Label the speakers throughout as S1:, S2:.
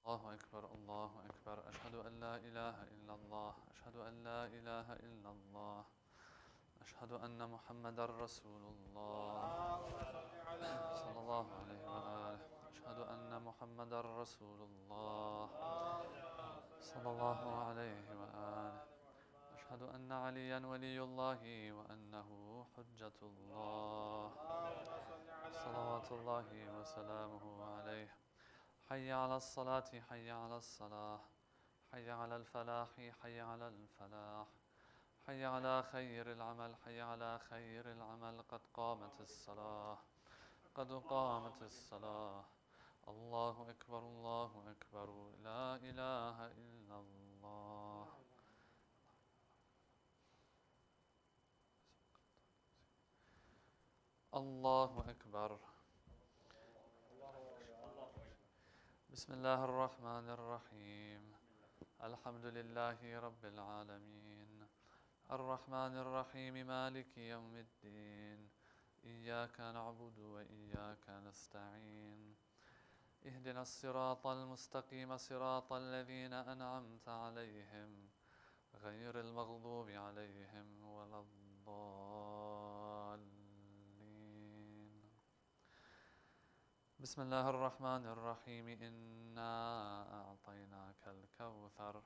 S1: الله أكبر الله أكبر أشهد أن لا إله إلا الله أشهد أن لا إله إلا الله أشهد أن محمدا رسول الله صلى الله عليه وآله أشهد أن محمدا رسول الله صلى الله عليه وآله أشهد أن عليا ولي الله وأنه حجة الله صلوات الله وسلامه عليه حي على الصلاة حي على الصلاة حي على الفلاح حي على الفلاح حي على خير العمل حي على خير العمل قد قامت الصلاة قد قامت الصلاة الله أكبر الله أكبر لا إله إلا الله الله أكبر بسم الله الرحمن الرحيم الحمد لله رب العالمين الرحمن الرحيم مالك يوم الدين إياك نعبد وإياك نستعين اهدنا الصراط المستقيم صراط الذين أنعمت عليهم غير المغضوب عليهم ولا الضالين بسم الله الرحمن الرحيم إنا أعطيناك الكوثر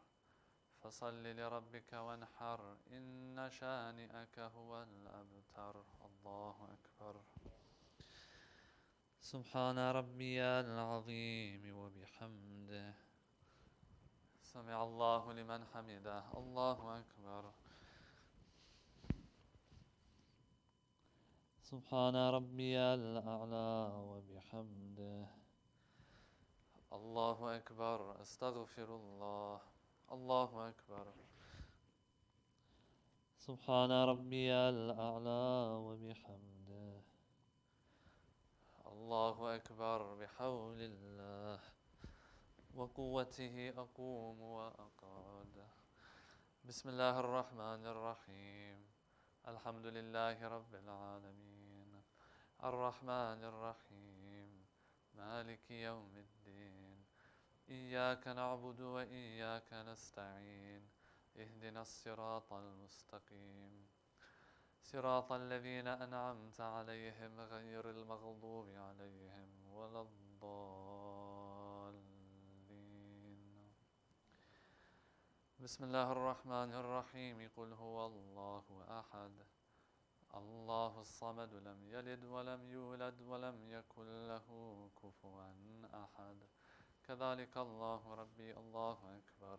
S1: فصل لربك وانحر إن شانئك هو الأبتر الله أكبر سبحان ربي العظيم وبحمده سمع الله لمن حمده الله أكبر سبحان ربي الأعلى وبحمده الله أكبر أستغفر الله الله أكبر سبحان ربي الأعلى وبحمده الله أكبر بحول الله وقوته أقوم وأقعد بسم الله الرحمن الرحيم الحمد لله رب العالمين الرحمن الرحيم مالك يوم الدين إياك نعبد وإياك نستعين اهدنا الصراط المستقيم صراط الذين أنعمت عليهم غير المغضوب عليهم ولا الضالين بسم الله الرحمن الرحيم قل هو الله أحد الله الصمد لم يلد ولم يولد ولم يكن له كفوا أحد كذلك الله ربي الله أكبر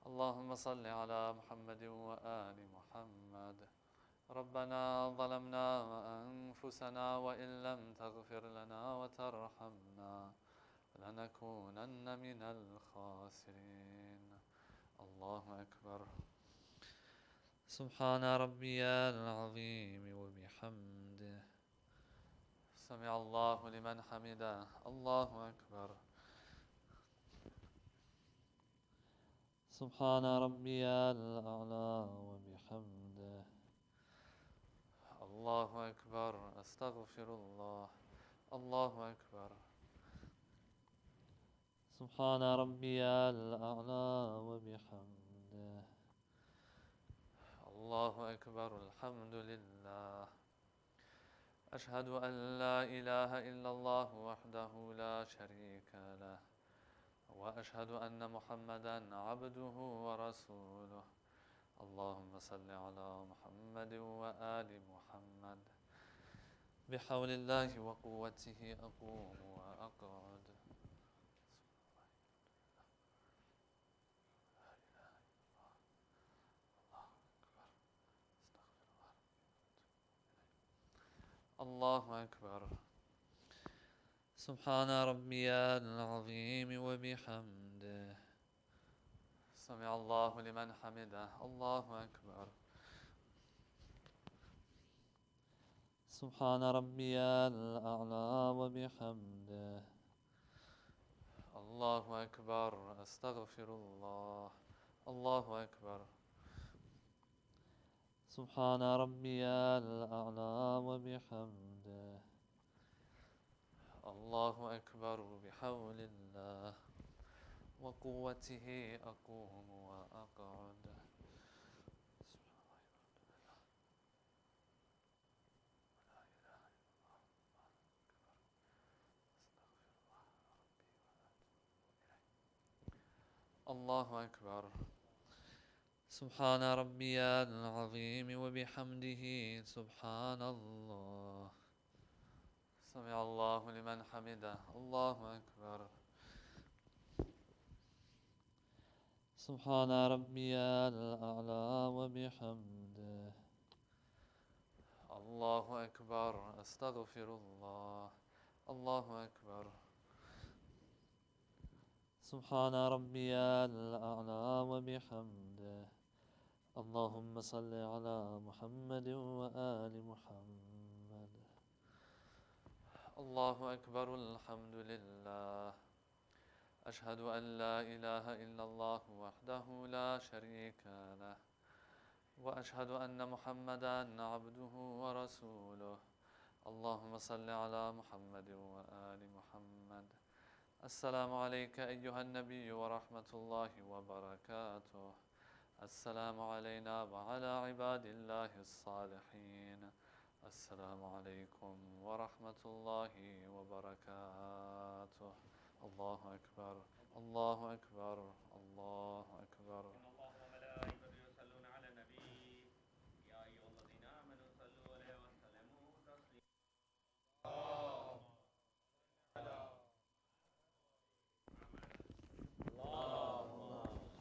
S1: اللهم صل على محمد وآل محمد ربنا ظلمنا أنفسنا وإن لم تغفر لنا وترحمنا لنكونن من الخاسرين الله أكبر سبحان ربي العظيم وبحمده سمع الله لمن حمده الله أكبر سبحان ربي الأعلى وبحمده الله أكبر أستغفر الله الله أكبر سبحان ربي الأعلى وبحمده الله أكبر الحمد لله أشهد أن لا إله إلا الله وحده لا شريك له وأشهد أن محمدا عبده ورسوله اللهم صل على محمد وآل محمد بحول الله وقوته أقوم وأقعد الله أكبر سبحان ربي العظيم وبحمده سمع الله لمن حمده الله أكبر سبحان ربي الأعلى وبحمده الله أكبر أستغفر الله الله أكبر سبحان ربي الأعلى وبحمده الله أكبر بحول الله وقوته أقوم وأقعد. الله أكبر. سبحان ربي العظيم وبحمده سبحان الله. سمع الله لمن حمده. الله أكبر. سبحان ربي الأعلى وبحمده. الله أكبر. أستغفر الله. الله أكبر. سبحان ربي الأعلى وبحمده. اللهم صل على محمد وآل محمد. الله أكبر. الحمد لله. أشهد أن لا إله إلا الله وحده لا شريك له، وأشهد أن محمدا عبده ورسوله. اللهم صل على محمد وآل محمد. السلام عليك أيها النبي ورحمة الله وبركاته. السلام علينا وعلى عباد الله الصالحين. السلام عليكم ورحمة الله وبركاته. الله أكبر. الله أكبر. الله أكبر.
S2: إن الله وملائكته يصلون على النبي يا أيها الذين آمنوا صلوا عليه وسلموا تسليما. اللهم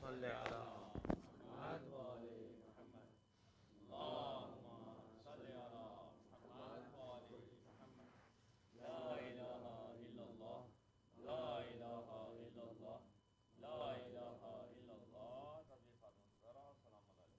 S2: صل على محمد وآل محمد. اللهم صل على محمد وآل محمد. لا إله إلا الله. لا إله إلا الله. لا إله إلا الله. السلام عليكم.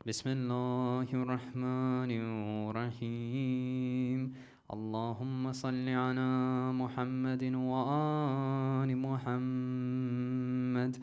S3: بسم الله الرحمن الرحيم. اللهم صل على محمد وآل محمد.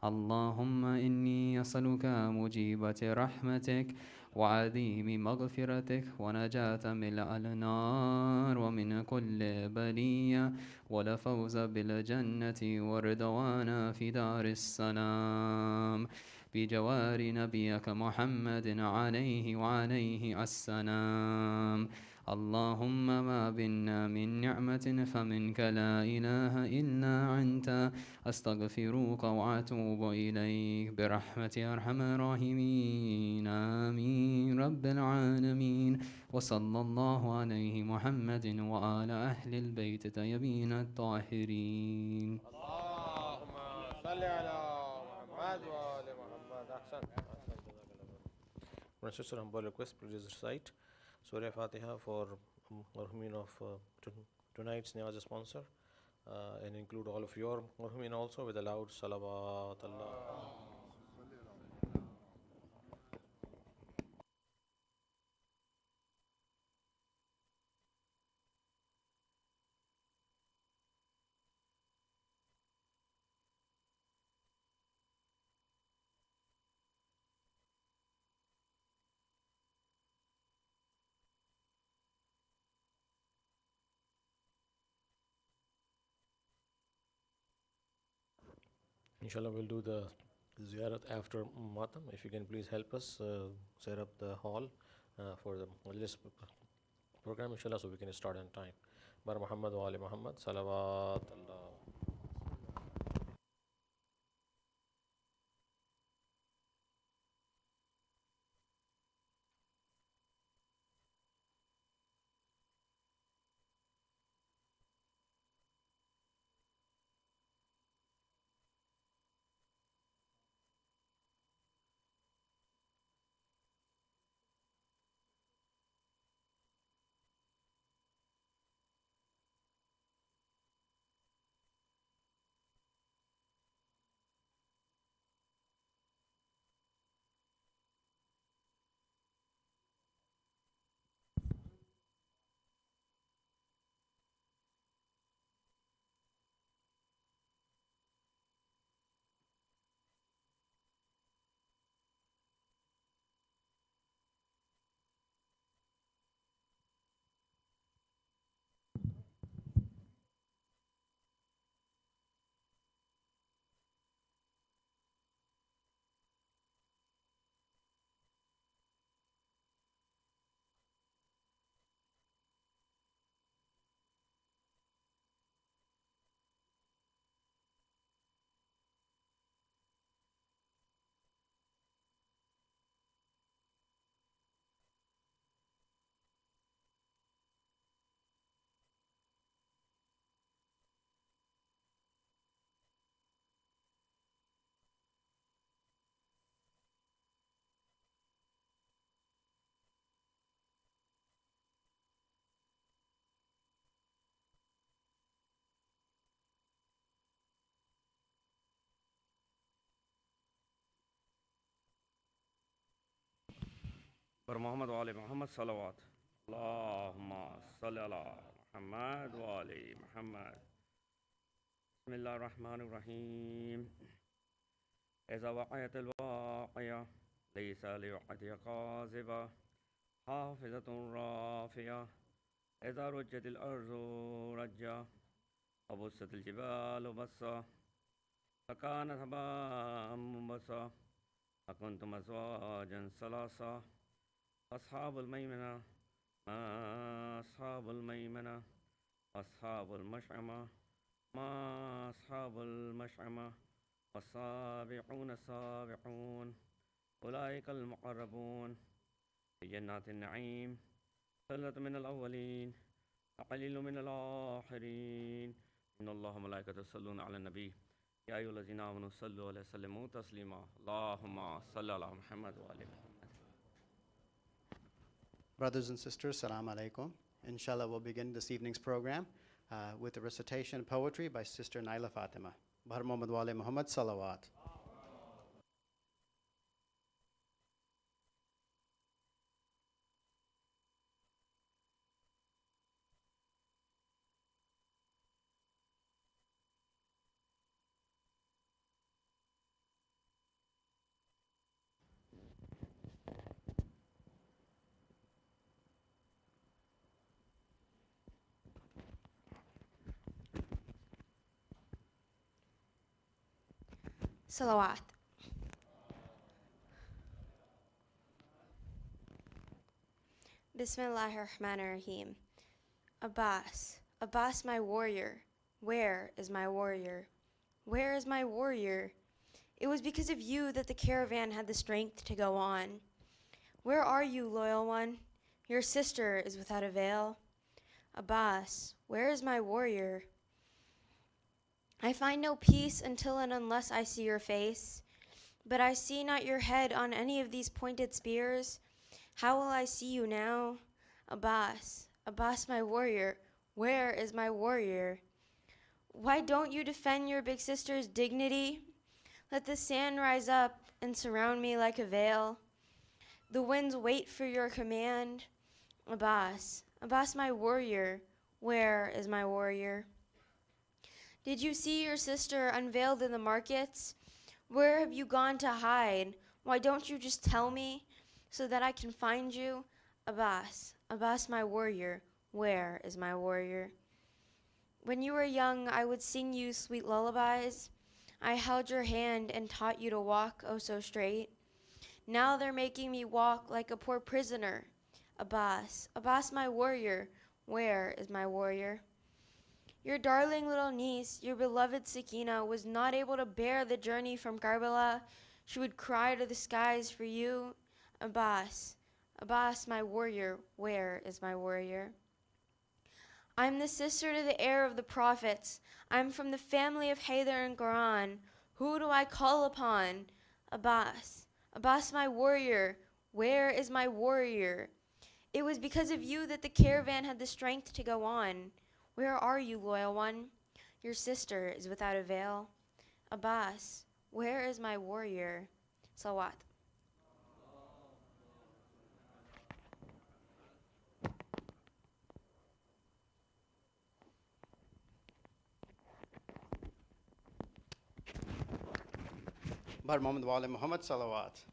S3: اللهم إني أسألك موجبة رحمتك وعظيم مغفرتك ونجاة من النار ومن كل بلية والفوز بالجنة ورضوانا في دار السلام بجوار نبيك محمد عليه وعليه السلام. اللهم ما بنا من نعمة فمنك لا إله إلا أنت. أستغفرك وأتوب إليك برحمة أرحم الراحمين. آمين رب العالمين. وصلى الله عليه محمد وآل أهل البيت الطيبين الطاهرين.
S2: اللهم صل على محمد وآل محمد. أحسن. Sister, humble request, please recite Surah Fatiha for Marhumin of tonight's Niyaza sponsor, and include all of your Marhumin also with a loud salawat. Allah. Inshallah, we'll do the ziyarat after Matam. If you can please help us set up the hall for the Majlis program, inshallah, so we can start on time. Bar Muhammad wa Ali Muhammad, salawat Allah.
S4: بر محمد وآل محمد صلوات. اللهم صل على محمد وآل محمد. بسم الله الرحمن الرحيم. إذا وقعت الواقعة ليس لوقعتها كاذبة حافظة رافعة. إذا رجت الأرض رجا وبست الجبال بسا فكانت هباء منبثا فكنتم أزواجا ثلاثا. أصحاب الميمنة ما أصحاب الميمنة. أصحاب المشأمة ما أصحاب المشأمة. والسابقون السابقون أولئك المقربون في جنات النعيم. ثلة من الأولين وقليل من الآخرين. إن الله وملائكته يصلون على النبي يا أيها الذين آمنوا صلوا عليه وسلموا تسليما. اللهم صل على محمد وآل محمد.
S5: Brothers and sisters, Salaam Alaikum. Inshallah, we'll begin this evening's program with a recitation of poetry by Sister Naila Fatima. Bahar Muhammad wa Ali Muhammad Salawat.
S6: Salawat. Bismillahirrahmanirrahim. Abbas, Abbas my warrior, where is my warrior? Where is my warrior? It was because of you that the caravan had the strength to go on. Where are you, loyal one? Your sister is without a veil. Abbas, where is my warrior? I find no peace until and unless I see your face. But I see not your head on any of these pointed spears. How will I see you now? Abbas, Abbas my warrior, where is my warrior? Why don't you defend your big sister's dignity? Let the sand rise up and surround me like a veil. The winds wait for your command. Abbas, Abbas my warrior, where is my warrior? Did you see your sister unveiled in the markets? Where have you gone to hide? Why don't you just tell me so that I can find you? Abbas, Abbas my warrior, where is my warrior? When you were young, I would sing you sweet lullabies. I held your hand and taught you to walk oh so straight. Now they're making me walk like a poor prisoner. Abbas, Abbas my warrior, where is my warrior? Your darling little niece, your beloved Sakina, was not able to bear the journey from Karbala. She would cry to the skies for you. Abbas, Abbas my warrior, where is my warrior? I'm the sister to the heir of the prophets. I'm from the family of Haydar and Quran. Who do I call upon? Abbas, Abbas my warrior, where is my warrior? It was because of you that the caravan had the strength to go on. Where are you, loyal one? Your sister is without a veil. Abbas, where is my warrior? Salawat.
S5: Bahar Muhammad wa Ali Muhammad Salawat.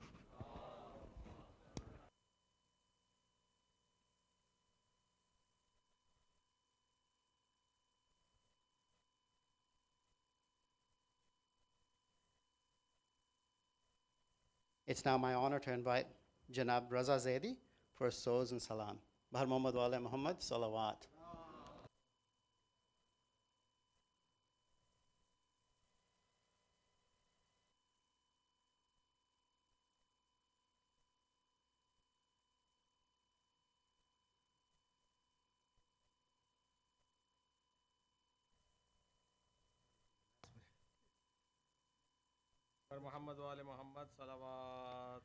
S5: It's now my honor to invite Janab Raza Zaidi for Soz and Salam. Bahar Muhammad wa Ali Muhammad Salawat.
S2: Muhammad wa Ali Muhammad Salawat.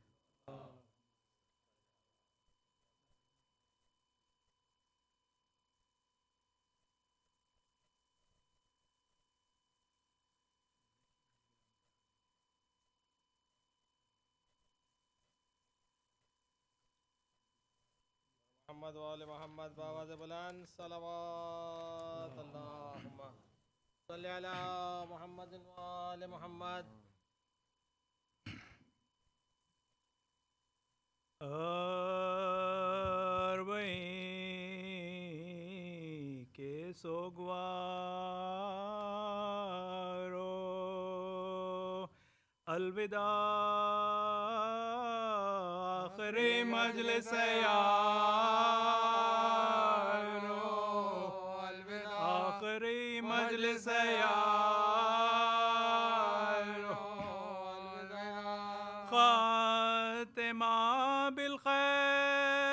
S7: محمد وآل محمد بآواز بلند صلوات اللهم صل على محمد وآل محمد.
S8: Arbaeen ke sogwaro alvida आखिरी मजलिस यारो आखिरी मजलिस यारो Khatima bill खैर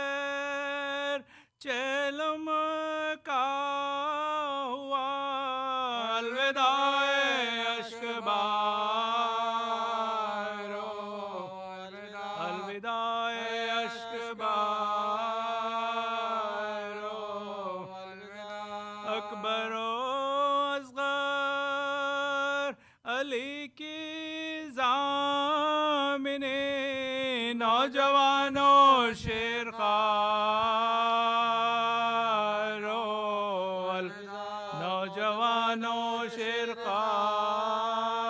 S8: चलम का हुआ अलविदा अश्कबारो अलविदा अश्कबारो अकबरो असगर अली की जामिने नौजवानों शेर खारो नौजवानों शेर खारो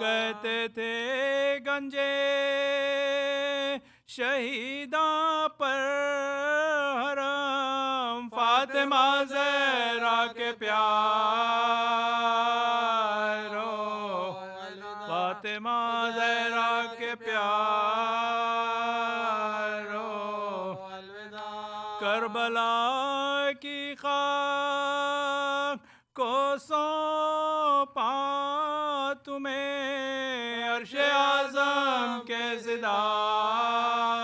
S8: कहते थे गंजे शहीदा पर हरम फातिमा ज़हरा के प्यारो फातिमा ज़हरा के प्यारो करबला की खाक को सौंपा तुम्हें अर्श आज़म के सितारो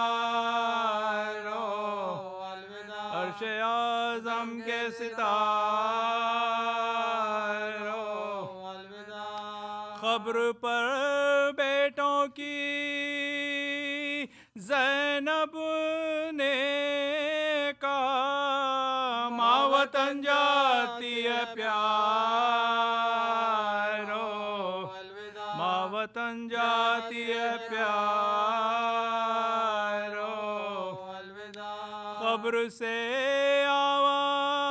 S8: अर्श आज़म के सितारो खबर पर बेटों की ज़ैनब ने कहा माँ वतन जाती है प्यारो माँ वतन जाती है प्यारो खबर से आवाज़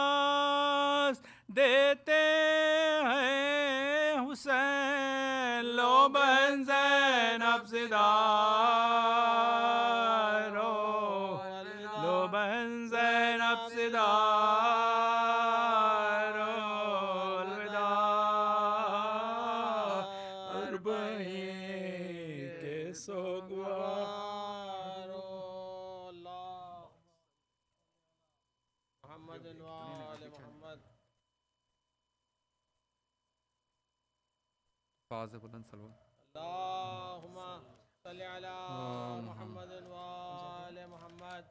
S8: देते हैं हुसैन लो बहन ज़ैनब सिदारो लो बहन ज़ैनब सिदारो अलविदा अरबईन के सोगवारो
S7: محمد وآل محمد.
S1: बाज़ बुलंद सलवा
S7: اللهم صل على محمد وآل محمد.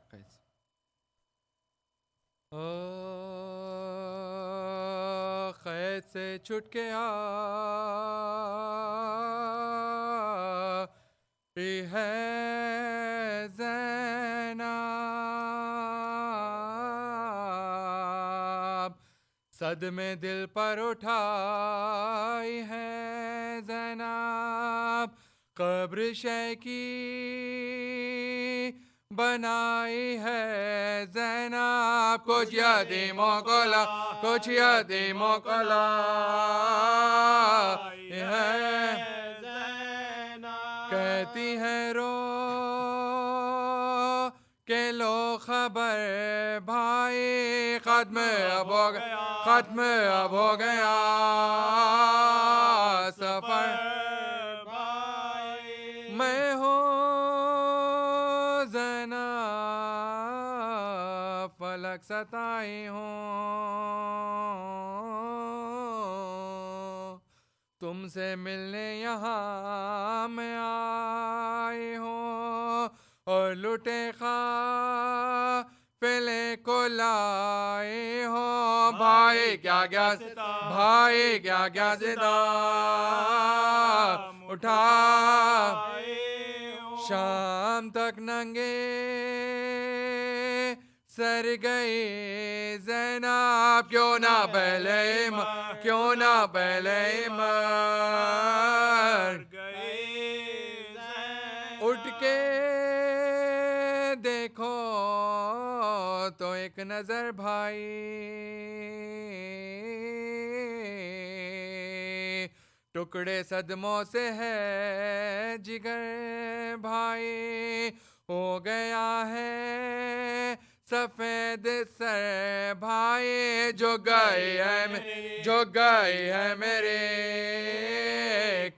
S1: कैद से छुट के आ है ज़ैनब सदमे दिल पर उठाई है ज़ैनब कब्र शैकी बनाई है ज़ैनब कुछ यतीमों को ला कुछ यतीमों को लाई है कहती है रो के लो खबर भाई खत्म अब हो गया खत्म अब हो गया सफर मैं हूँ ज़ैनब फलक सताई हूँ तुमसे मिलने यहाँ मैं आई हूँ और लुटे खा पहले को लाई हो भाई क्या क्या भाई क्या क्या जिदा उठा शाम तक नंगे सर गई ज़ैनब क्यों ना पहले क्यों ना पहले मर गई उठ के
S8: देखो तो एक नजर भाई, टुकड़े सदमों से है जिगर भाई, हो गया है सफेद सर भाई, जो गए है जो गए है मेरे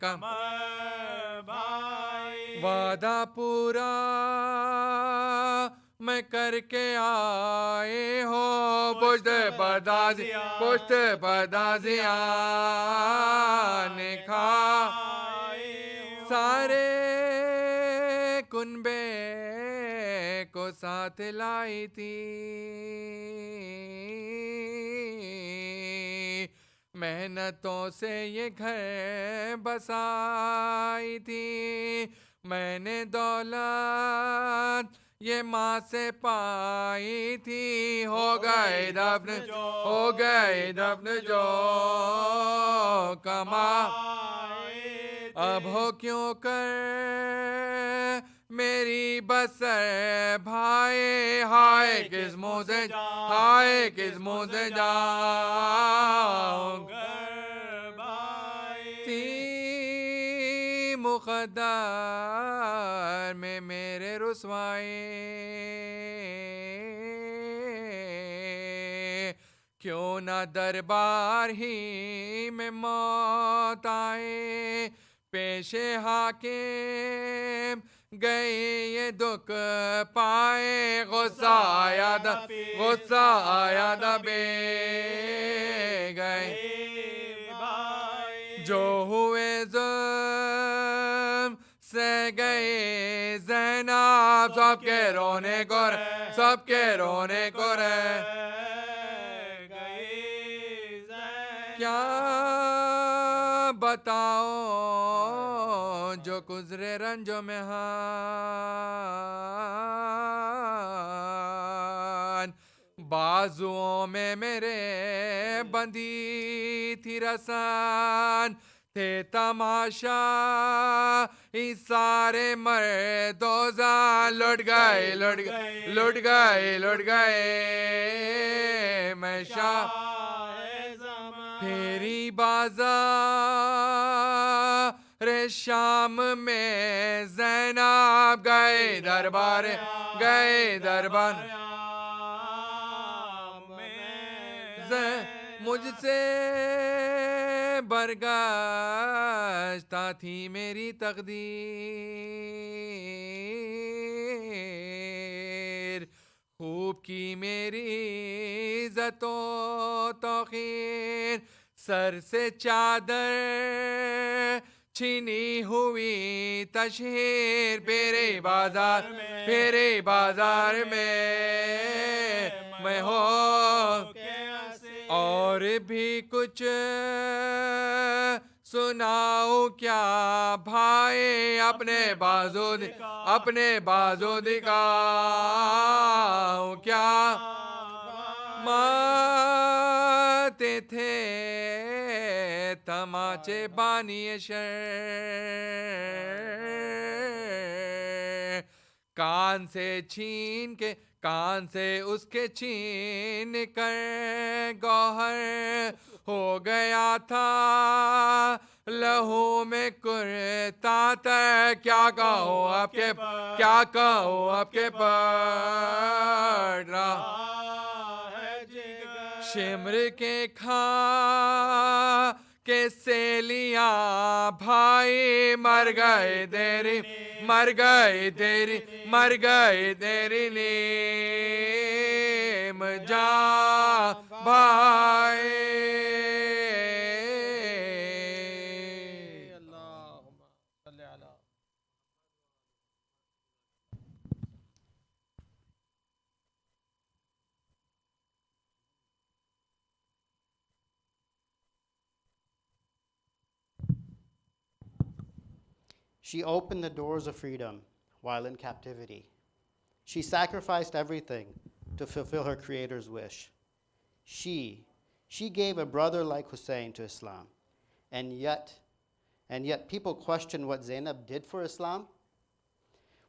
S8: कमर भाई, वादा पूरा मैं करके आए हो, पुष्ट बदाजिया ने खा सारे कुनबे को साथ लाई थी, मेहनतों से ये घर बसाई थी, मैंने दौलत ये माँ से पाई थी, हो गए दफन जो कमा अब हो क्यों कर मेरी बसर भाई, हाय किस मुँह से जाऊं थी मुक़द्दर में मेरे रुसवाई, क्यों ना दरबार ही में मौत आए, पेशे हाकिम गए ये दुख पाए, गुस्सा आया दबे गए जो हुए जुल्म से गए ज़ैनब, सबके रोने को रह क्या बताओ जो गुजरे रंजो में हान, बाजुओं में मेरे बंधी थी रसान, थे तमाशा इस सारे मर्दोजा, लुट गए मैं फेरी बाजार शाम में ज़ैनब गए दरबार मुझसे बरगश्ता थी मेरी तकदीर, खूब की मेरी इज़्ज़तो तौक़ीर, सर से चादर छीनी हुई तशहीर, फेरे बाजार में मैं हो और भी कुछ सुनाऊं क्या भाई, अपने बाजू दिखाऊं क्या, मारते थे तमाचे बानिए शर, कान से उसके छीन कर गौहर, हो गया था लहू में कुर्ता तक, क्या कहो आपके पड़ शिमर के खा के सेलिया भाई, मर गए तेरी नीम जा भाई।
S5: She opened the doors of freedom while in captivity. She sacrificed everything to fulfill her Creator's wish. She gave a brother like Hussain to Islam, and yet people question what Zainab did for Islam.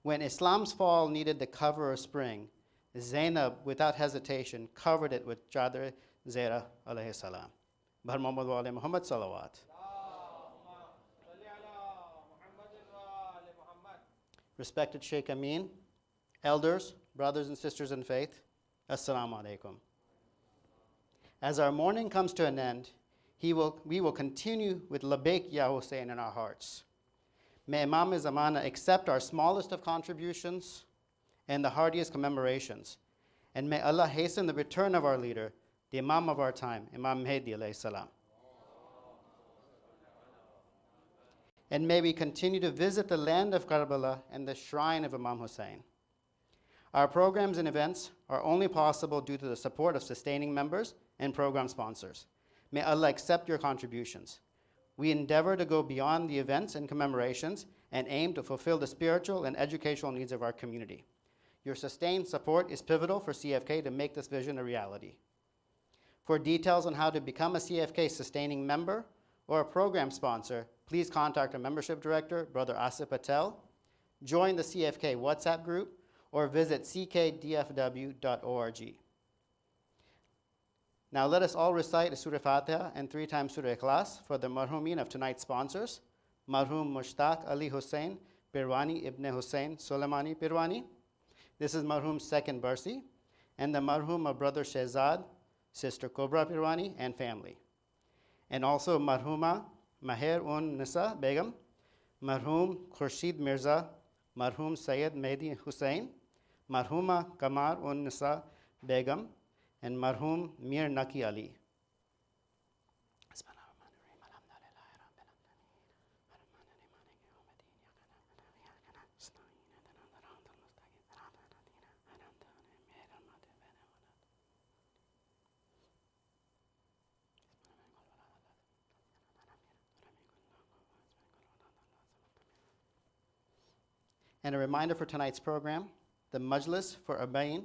S5: When Islam's fall needed the cover of spring, Zainab, without hesitation, covered it with Chadr Zera alayhi salam. Bhar Muhammad wa ali Muhammad salawat. Respected Shaykh Amin, elders, brothers and sisters in faith, Assalamu alaikum. As our mourning comes to an end, we will continue with Labaik Ya Hussain in our hearts. May Imam Zamana accept our smallest of contributions and the heartiest commemorations. And may Allah hasten the return of our leader, the Imam of our time, Imam Mahdi alayhi salam. And may we continue to visit the land of Karbala and the shrine of Imam Hussain. Our programs and events are only possible due to the support of sustaining members and program sponsors. May Allah accept your contributions. We endeavor to go beyond the events and commemorations and aim to fulfill the spiritual and educational needs of our community. Your sustained support is pivotal for CFK to make this vision a reality. For details on how to become a CFK sustaining member or a program sponsor, please contact our membership director, Brother Asif Patel, join the CFK WhatsApp group, or visit ckdfw.org. Now let us all recite a Surah Fatiha and 3 times Surah Ikhlas for the marhumeen of tonight's sponsors, Marhum Mushtaq Ali Hussain Pirwani Ibn Hussain Soleimani Pirwani. This is Marhum's second Barsi, and the marhum of Brother Shehzad, Sister Kobra Pirwani, and family. And also Marhuma Maher Un Nisa Begum, Marhum Khurshid Mirza, Marhum Sayyid Mehdi Hussain, Marhuma Kamar Un Nisa Begum, and Marhum Mir Naki Ali. And a reminder for tonight's program, the Majlis for Arbaeen,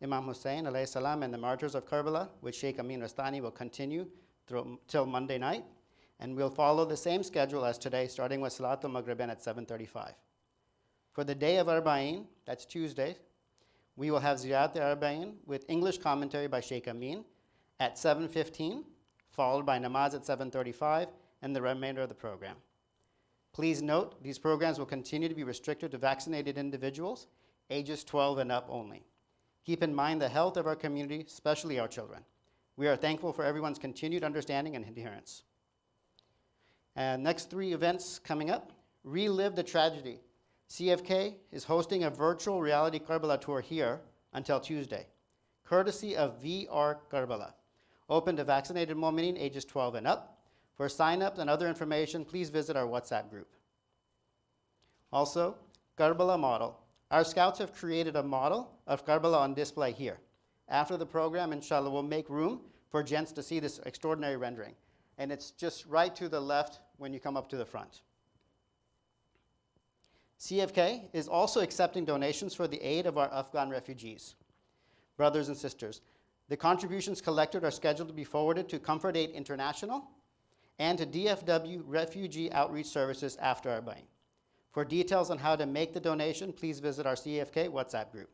S5: Imam Hussain alayhi salam, and the Martyrs of Karbala with Shaykh Amin Rastani will continue till Monday night. And we'll follow the same schedule as today, starting with Salatul Maghribin at 7:35. For the day of Arbaeen, that's Tuesday, we will have Ziyarat Arbaeen with English commentary by Shaykh Amin at 7:15, followed by Namaz at 7:35, and the remainder of the program. Please note, these programs will continue to be restricted to vaccinated individuals, ages 12 and up only. Keep in mind the health of our community, especially our children. We are thankful for everyone's continued understanding and adherence. And next 3 events coming up, Relive the Tragedy. CFK is hosting a virtual reality Karbala tour here until Tuesday, courtesy of VR Karbala, open to vaccinated mu'mineen ages 12 and up. For sign-ups and other information, please visit our WhatsApp group. Also, Karbala model. Our scouts have created a model of Karbala on display here. After the program, inshallah, we'll make room for gents to see this extraordinary rendering. And it's just right to the left when you come up to the front. CFK is also accepting donations for the aid of our Afghan refugees. Brothers and sisters, the contributions collected are scheduled to be forwarded to Comfort Aid International and to DFW Refugee Outreach Services after Arbaeen. For details on how to make the donation, please visit our CFK WhatsApp group.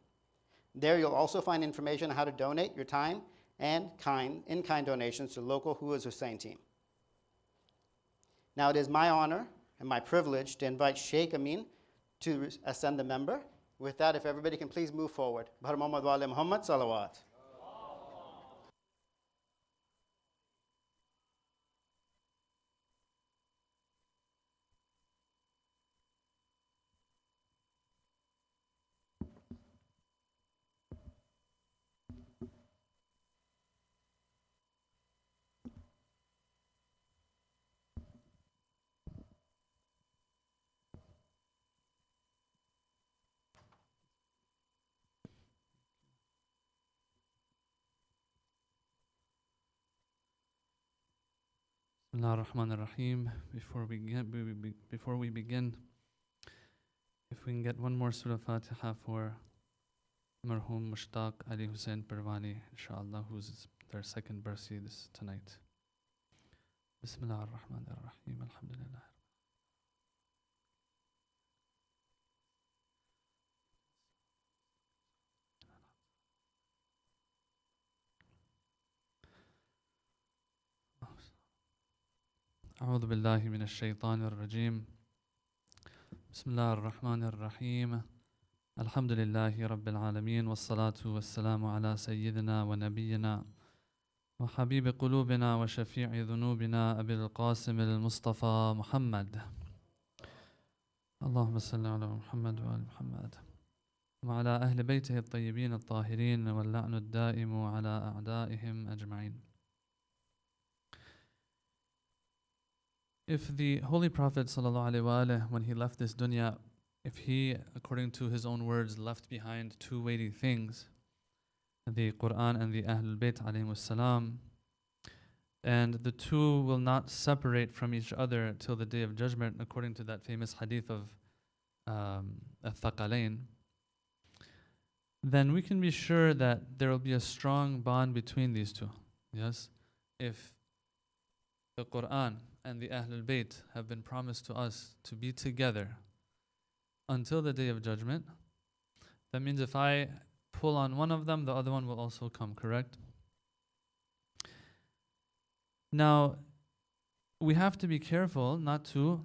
S5: There you'll also find information on how to donate your time and in-kind donations to local Hussain team. Now it is my honor and my privilege to invite Shaykh Amin to ascend the member. With that, if everybody can please move forward. Bhar Muhammad wa ali Muhammad salawat.
S1: Bismillah ar-Rahman ar-Rahim. Before we begin, if we can get one more Surah Fatiha for Marhum Mushtaq Ali Hussain Pirwani, inshallah, who's their second Barsi this tonight. Bismillah ar-Rahman ar-Rahim. Alhamdulillah. أعوذ بالله من الشيطان الرجيم بسم الله الرحمن الرحيم الحمد لله رب العالمين والصلاة والسلام على سيدنا ونبينا وحبيب قلوبنا وشفيع ذنوبنا أبي القاسم المصطفى محمد اللهم صل على محمد وآل محمد وعلى أهل بيته الطيبين الطاهرين واللعن الدائم على أعدائهم أجمعين. If the Holy Prophet ﷺ, when he left this dunya, if he, according to his own words, left behind two weighty things, the Quran and the Ahlul Bayt alayhimus salam, and the two will not separate from each other till the Day of Judgment, according to that famous hadith of Al-Thaqalain, then we can be sure that there will be a strong bond between these two. Yes? If the Quran and the Ahlul Bayt have been promised to us to be together until the Day of Judgment, that means if I pull on one of them, the other one will also come, correct? Now, we have to be careful not to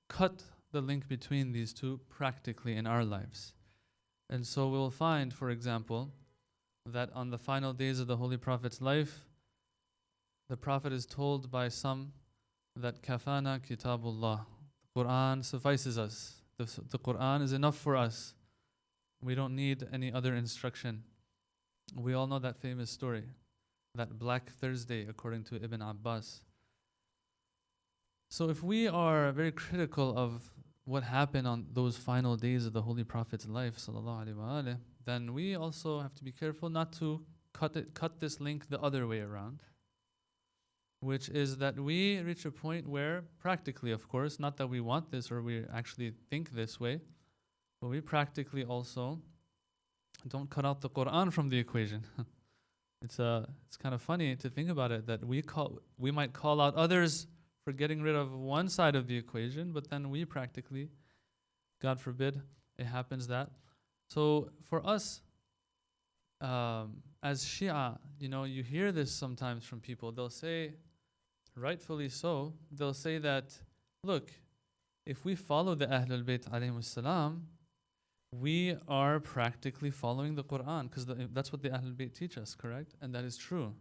S1: cut the link between these two practically in our lives. And so we'll find, for example, that on the final days of the Holy Prophet's life, the Prophet is told by some that kafana kitabullah, the Quran suffices us. The Quran is enough for us. We don't need any other instruction. We all know that famous story, that Black Thursday, according to Ibn Abbas. So if we are very critical of what happened on those final days of the Holy Prophet's life, sallallahu alaihi wasallam, then we also have to be careful not to cut this link the other way around, which is that we reach a point where, practically, of course, not that we want this or we actually think this way, but we practically also don't cut out the Quran from the equation. It's kind of funny to think about it, that we might call out others for getting rid of one side of the equation, but then we practically, God forbid, it happens that. So for us, as Shia, you hear this sometimes from people. They'll say, rightfully so, they'll say that, look, if we follow the Ahlul Bayt alayhimus salam, we are practically following the Quran, because that's what the Ahlul Bayt teach us, correct? And that is true.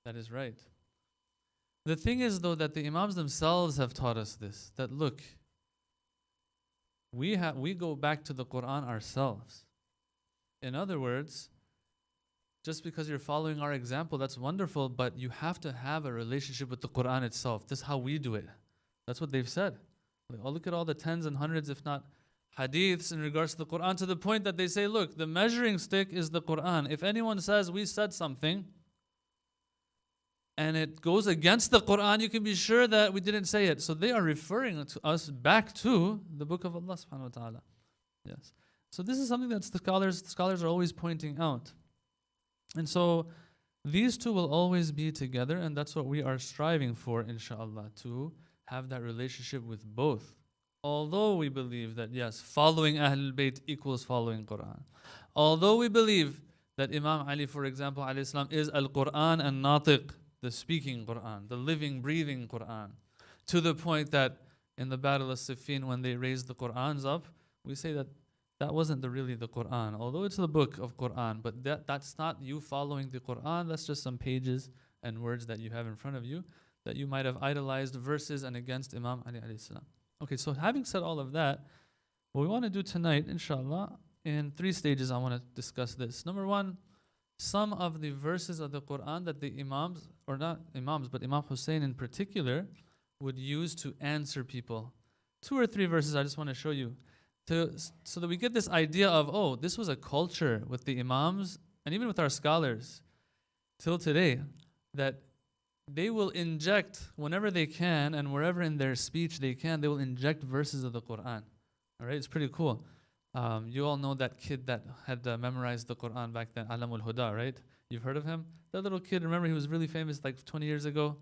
S1: That is right. The thing is, though, that the Imams themselves have taught us this, that look, we go back to the Quran ourselves. In other words, just because you're following our example, that's wonderful, but you have to have a relationship with the Quran itself. This is how we do it. That's what they've said. Look at all the tens and hundreds, if not hadiths, in regards to the Quran, to the point that they say, look, the measuring stick is the Quran. If anyone says we said something, and it goes against the Quran, you can be sure that we didn't say it. So they are referring to us back to the book of Allah subhanahu wa ta'ala. Yes. So this is something that the scholars are always pointing out. And so these two will always be together, and that's what we are striving for, inshallah, to have that relationship with both. Although we believe that, yes, following Ahlul Bayt equals following Quran. Although we believe that Imam Ali, for example, alayhi salam, is Al-Quran and Natiq, the speaking Quran, the living, breathing Quran, to the point that in the Battle of Siffin, when they raised the Qurans up, we say that that wasn't really the Quran, although it's the book of Quran, but that's not you following the Quran, that's just some pages and words that you have in front of you that you might have idolized verses and against Imam Ali alayhi salam. Okay, so having said all of that, what we want to do tonight, inshallah, in 3 stages I want to discuss this. Number 1, some of the verses of the Quran that the Imams, or not Imams, but Imam Hussain in particular, would use to answer people. 2 or 3 verses I just want to show you, so that we get this idea of, oh, this was a culture with the Imams, and even with our scholars, till today, that they will inject, whenever they can, and wherever in their speech they can, they will inject verses of the Quran. All right, it's pretty cool. You all know that kid that had memorized the Quran back then, Alamul Huda, right? You've heard of him? That little kid, remember, he was really famous like 20 years ago?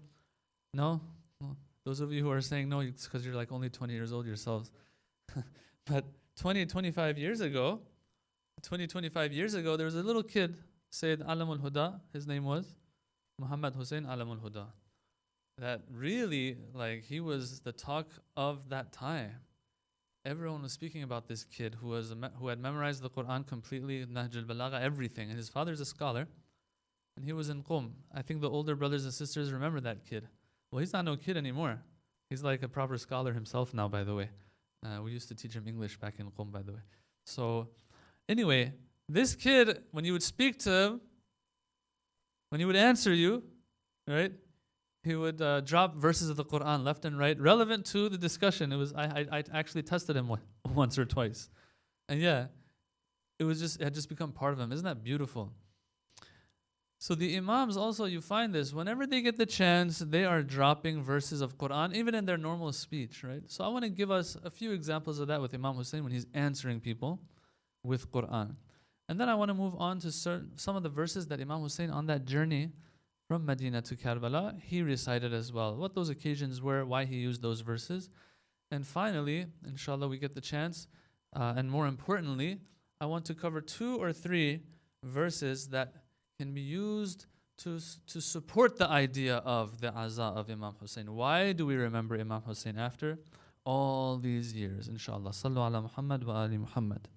S1: No? Those of you who are saying no, it's because you're like only 20 years old yourselves. But 25 years ago, there was a little kid, Sayyid Alamul Huda, his name was Muhammad Hussain Alamul Huda. that really, like, he was the talk of that time. Everyone was speaking about this kid who had memorized the Quran completely, Nahj al-Balagha, everything. And his father's a scholar, and he was in Qum. I think the older brothers and sisters remember that kid. Well, he's not no kid anymore. He's like a proper scholar himself now, by the way. We used to teach him English back in Qum, by the way. So, anyway, this kid, when you would speak to him, when he would answer you, right, he would drop verses of the Quran left and right, relevant to the discussion. I actually tested him once or twice, and yeah, it had just become part of him. Isn't that beautiful? So the Imams also, you find this, whenever they get the chance, they are dropping verses of Quran, even in their normal speech, right? So I want to give us a few examples of that with Imam Hussain when he's answering people with Quran. And then I want to move on to some of the verses that Imam Hussain on that journey from Medina to Karbala, he recited as well. What those occasions were, why he used those verses. And finally, inshallah, we get the chance. And more importantly, I want to cover 2 or 3 verses that can be used to support the idea of the Aza of Imam Hussain. Why do we remember Imam Hussain after all these years? Inshallah. Sallu ala Muhammad wa ali Muhammad.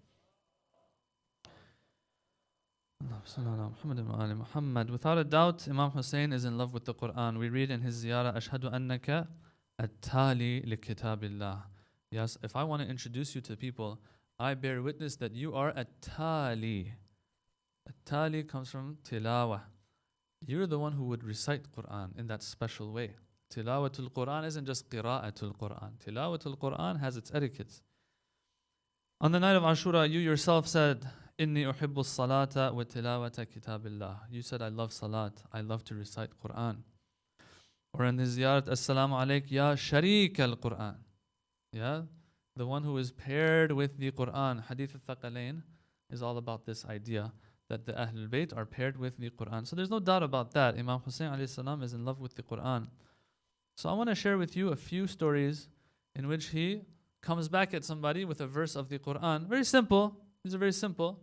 S1: Muhammad. Without a doubt, Imam Hussain is in love with the Quran. We read in his ziyarah, Ashhadu annaka at-tali li kitabillah. Yes, if I want to introduce you to people, I bear witness that you are at-tali. At-tali comes from tilawa. You're the one who would recite Quran in that special way. Tilawatul Quran isn't just qira'atul Quran. Tilawatul Quran has its etiquettes. On the night of Ashura, you yourself said, Inni uhibbu salata wa tilawata kitabillah. You said, I love salat. I love to recite Quran. Or in the ziyarat, Assalamu alayk ya sharik al-Quran. Yeah, the one who is paired with the Quran. Hadith al-Thaqalain is all about this idea that the Ahlul Bayt are paired with the Quran. So there's no doubt about that. Imam Hussain alayhi salam is in love with the Quran. So I want to share with you a few stories in which he comes back at somebody with a verse of the Quran. Very simple. These are very simple.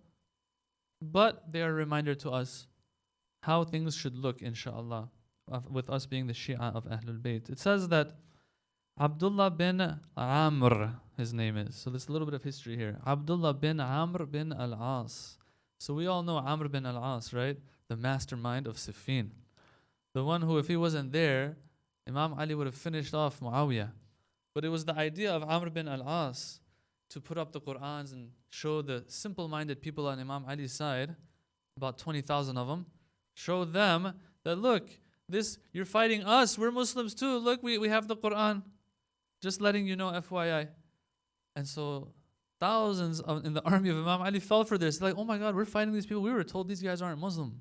S1: But they are a reminder to us how things should look, inshallah, with us being the Shia of Ahlul Bayt. It says that Abdullah bin Amr, his name is. So there's a little bit of history here. Abdullah bin Amr bin al-As. So we all know Amr bin al-As, right? The mastermind of Siffin. The one who, if he wasn't there, Imam Ali would have finished off Muawiyah. But it was the idea of Amr bin al-As to put up the Qur'ans and show the simple-minded people on Imam Ali's side, about 20,000 of them, show them that, look, you're fighting us, we're Muslims too, look, we have the Qur'an. Just letting you know, FYI. And so thousands in the army of Imam Ali fell for this. They're like, oh my God, we're fighting these people. We were told these guys aren't Muslim.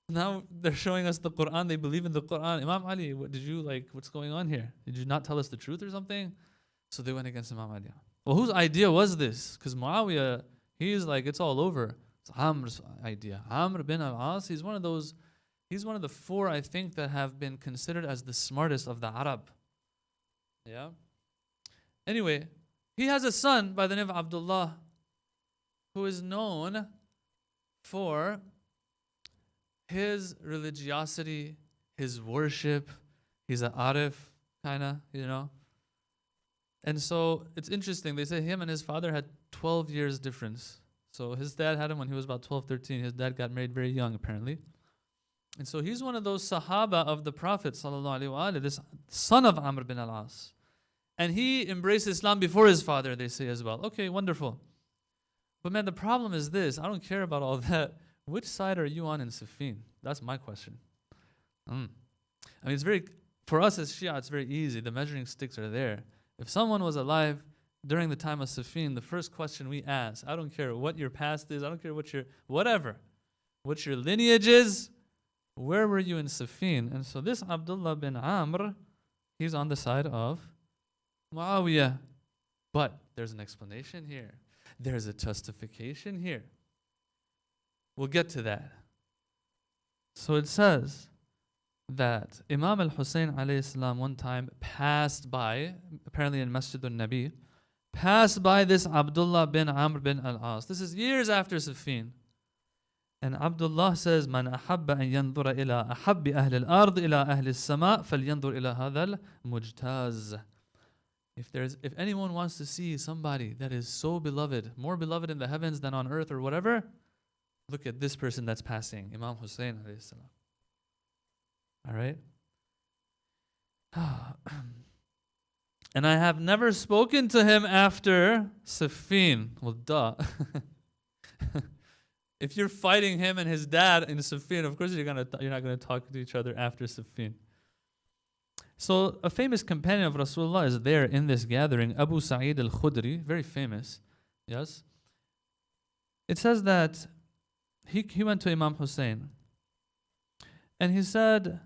S1: Now they're showing us the Qur'an, they believe in the Qur'an. Imam Ali, what's going on here? Did you not tell us the truth or something? So they went against Imam Ali. Well, whose idea was this? Because Muawiyah, he's like, it's all over. It's Amr's idea. Amr bin al-As, he's one of the 4, I think, that have been considered as the smartest of the Arab. Yeah? Anyway, he has a son by the name of Abdullah, who is known for his religiosity, his worship. He's an arif, kind of, you know. And so it's interesting. They say him and his father had 12 years difference. So his dad had him when he was about 12, 13. His dad got married very young, apparently. And so he's one of those Sahaba of the Prophet, sallallahu alaihi wasallam, this son of Amr bin al-As. And he embraced Islam before his father, they say as well. Okay, wonderful. But man, the problem is this. I don't care about all that. Which side are you on in Siffin? That's my question. I mean, for us as Shia, it's very easy. The measuring sticks are there. If someone was alive during the time of Siffin, the first question we ask, I don't care what your past is, I don't care what your lineage is, where were you in Siffin? And so this Abdullah bin Amr, he's on the side of Muawiyah. But there's an explanation here. There's a justification here. We'll get to that. So it says that Imam al-Hussain alayhi salam one time passed by, apparently in Masjid al-Nabi, passed by this Abdullah bin Amr bin al-As. This is years after Siffin. And Abdullah says, "Man ahabba an yandura ila ahabbi ahli al-ard ila ahli as-sama' falyandur ila hadha al-mujtaz." If anyone wants to see somebody that is so beloved, more beloved in the heavens than on earth or whatever, look at this person that's passing, Imam Hussain alayhi salam. All right? And I have never spoken to him after Siffin. Well, duh. If you're fighting him and his dad in Siffin, of course you're not gonna talk to each other after Siffin. So a famous companion of Rasulullah is there in this gathering, Abu Sa'id al-Khudri, very famous. Yes. It says that he went to Imam Hussain and he said,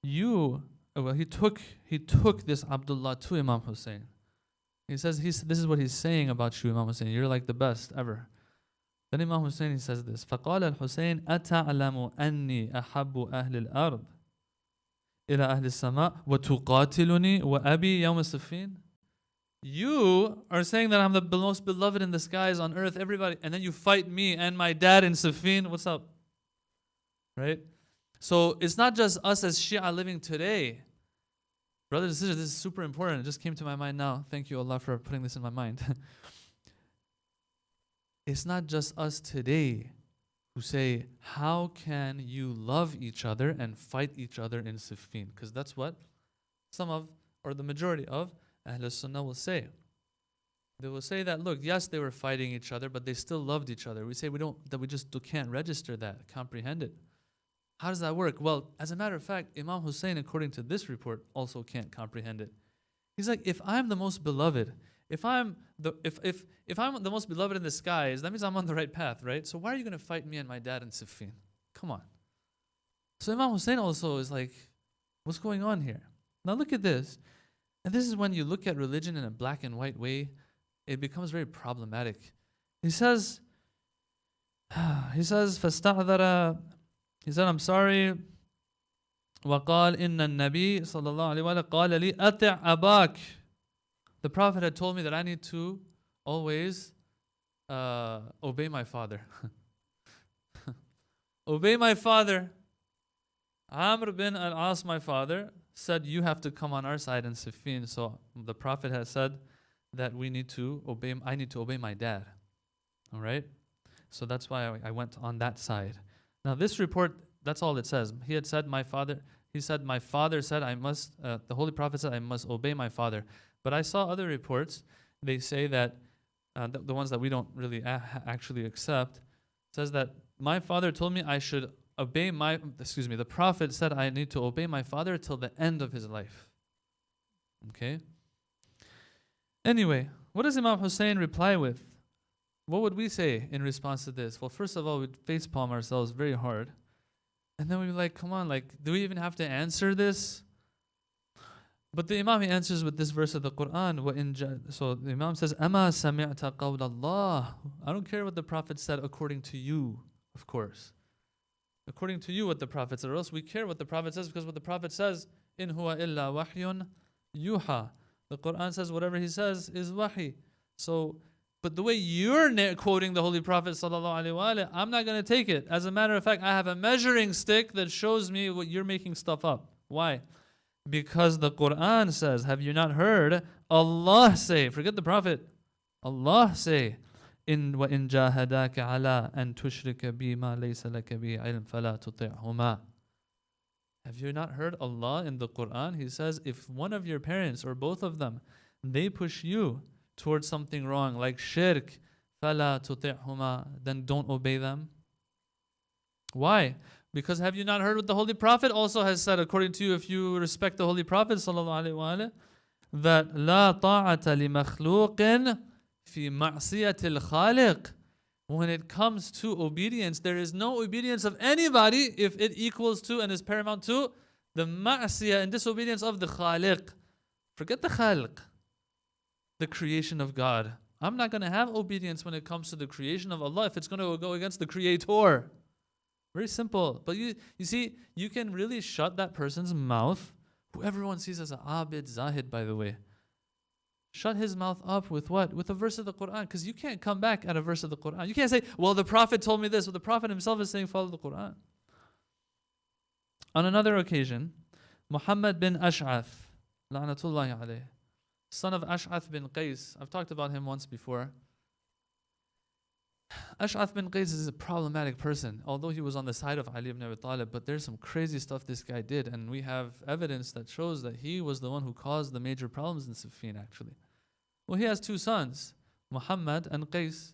S1: he took this Abdullah to Imam Hussain. He says, this is what he's saying about you, Imam Hussain. You're like the best ever. Then Imam Hussain, he says this, فَقَالَ الْحُسَيْنِ أَتَعْلَمُ أَنِّي أَحَبُّ أَهْلِ الْأَرْضِ إِلَى أَهْلِ السَّمَاءِ وَتُقَاتِلُنِي وَأَبِي يَوْمَ السِّفِّينِ. You are saying that I'm the most beloved in the skies on earth, everybody, and then you fight me and my dad in Siffin. What's up? Right? So it's not just us as Shia living today. Brothers and sisters, this is super important. It just came to my mind now. Thank you, Allah, for putting this in my mind. It's not just us today who say, how can you love each other and fight each other in Siffin? Because that's what the majority of Ahlul Sunnah will say. They will say that, look, yes, they were fighting each other, but they still loved each other. We say we just can't register that, comprehend it. How does that work? Well, as a matter of fact, Imam Hussain, according to this report, also can't comprehend it. He's like, if I'm the most beloved, if I'm the most beloved in the skies, that means I'm on the right path, right? So why are you going to fight me and my dad in Siffin? Come on. So Imam Hussain also is like, what's going on here? Now look at this. And this is when you look at religion in a black and white way, it becomes very problematic. He says, فَاسْتَعْذَرَ. He said, I'm sorry. وَقَالْ إِنَّ النَّبِي صلى الله عليه وسلم قال لي أَطِعْ أَبَاكَ. The Prophet had told me that I need to always obey my father. Obey my father. Amr bin al-As, my father, said, you have to come on our side in Siffin. So the Prophet has said that I need to obey my dad. All right? So that's why I went on that side. Now this report, that's all it says. He said, my father said I must, the Holy Prophet said I must obey my father. But I saw other reports, they say that, the ones that we don't really actually accept, says that my father told me I should obey the Prophet said I need to obey my father till the end of his life. Okay? Anyway, what does Imam Hussain reply with? What would we say in response to this? Well, first of all, we'd facepalm ourselves very hard. And then we'd be like, come on, do we even have to answer this? But the Imam, he answers with this verse of the Quran. So the Imam says, أَمَا سَمِعْتَ قَوْلَ اللَّهِ. I don't care what the Prophet said according to you, of course. According to you what the Prophet said, or else we care what the Prophet says, because what the Prophet says, إِنْ هُوَ إِلَّا وَحْيٌ يُوحَى. The Quran says whatever he says is wahi. So, but the way you're quoting the Holy Prophet ﷺ, I'm not going to take it. As a matter of fact, I have a measuring stick that shows me what you're making stuff up. Why? Because the Quran says, have you not heard Allah say, forget the Prophet, Allah say, وَإِن جَاهَدَاكَ عَلَىٰ أَن تُشْرِكَ بِي مَا لَيْسَ لَكَ بِهِ عِلْمٌ فَلَا تُطِعْهُمَا. Have you not heard Allah in the Quran? He says, if one of your parents or both of them, they push you towards something wrong, like shirk, فَلَا تُطِعْهُمَا, then don't obey them. Why? Because have you not heard what the Holy Prophet also has said, according to you, if you respect the Holy Prophet ﷺ, that لا طاعة لمخلوق في معصية الخالق. When it comes to obedience, there is no obedience of anybody if it equals to and is paramount to the ma'asiyah and disobedience of the khaliq. Forget the khaliq, the creation of God. I'm not going to have obedience when it comes to the creation of Allah if it's going to go against the creator. Very simple. But you see, you can really shut that person's mouth, who everyone sees as an abid, zahid, by the way. Shut his mouth up with what? With a verse of the Quran, because you can't come back at a verse of the Quran. You can't say, well, the Prophet told me this. Well, the Prophet himself is saying, follow the Quran. On another occasion, Muhammad bin Ash'ath, la'natullahi alayh, son of Ash'ath bin Qais. I've talked about him once before. Ash'ath bin Qais is a problematic person, although he was on the side of Ali ibn Abi Talib, but there's some crazy stuff this guy did, and we have evidence that shows that he was the one who caused the major problems in Siffin, actually. Well, he has two sons, Muhammad and Qais.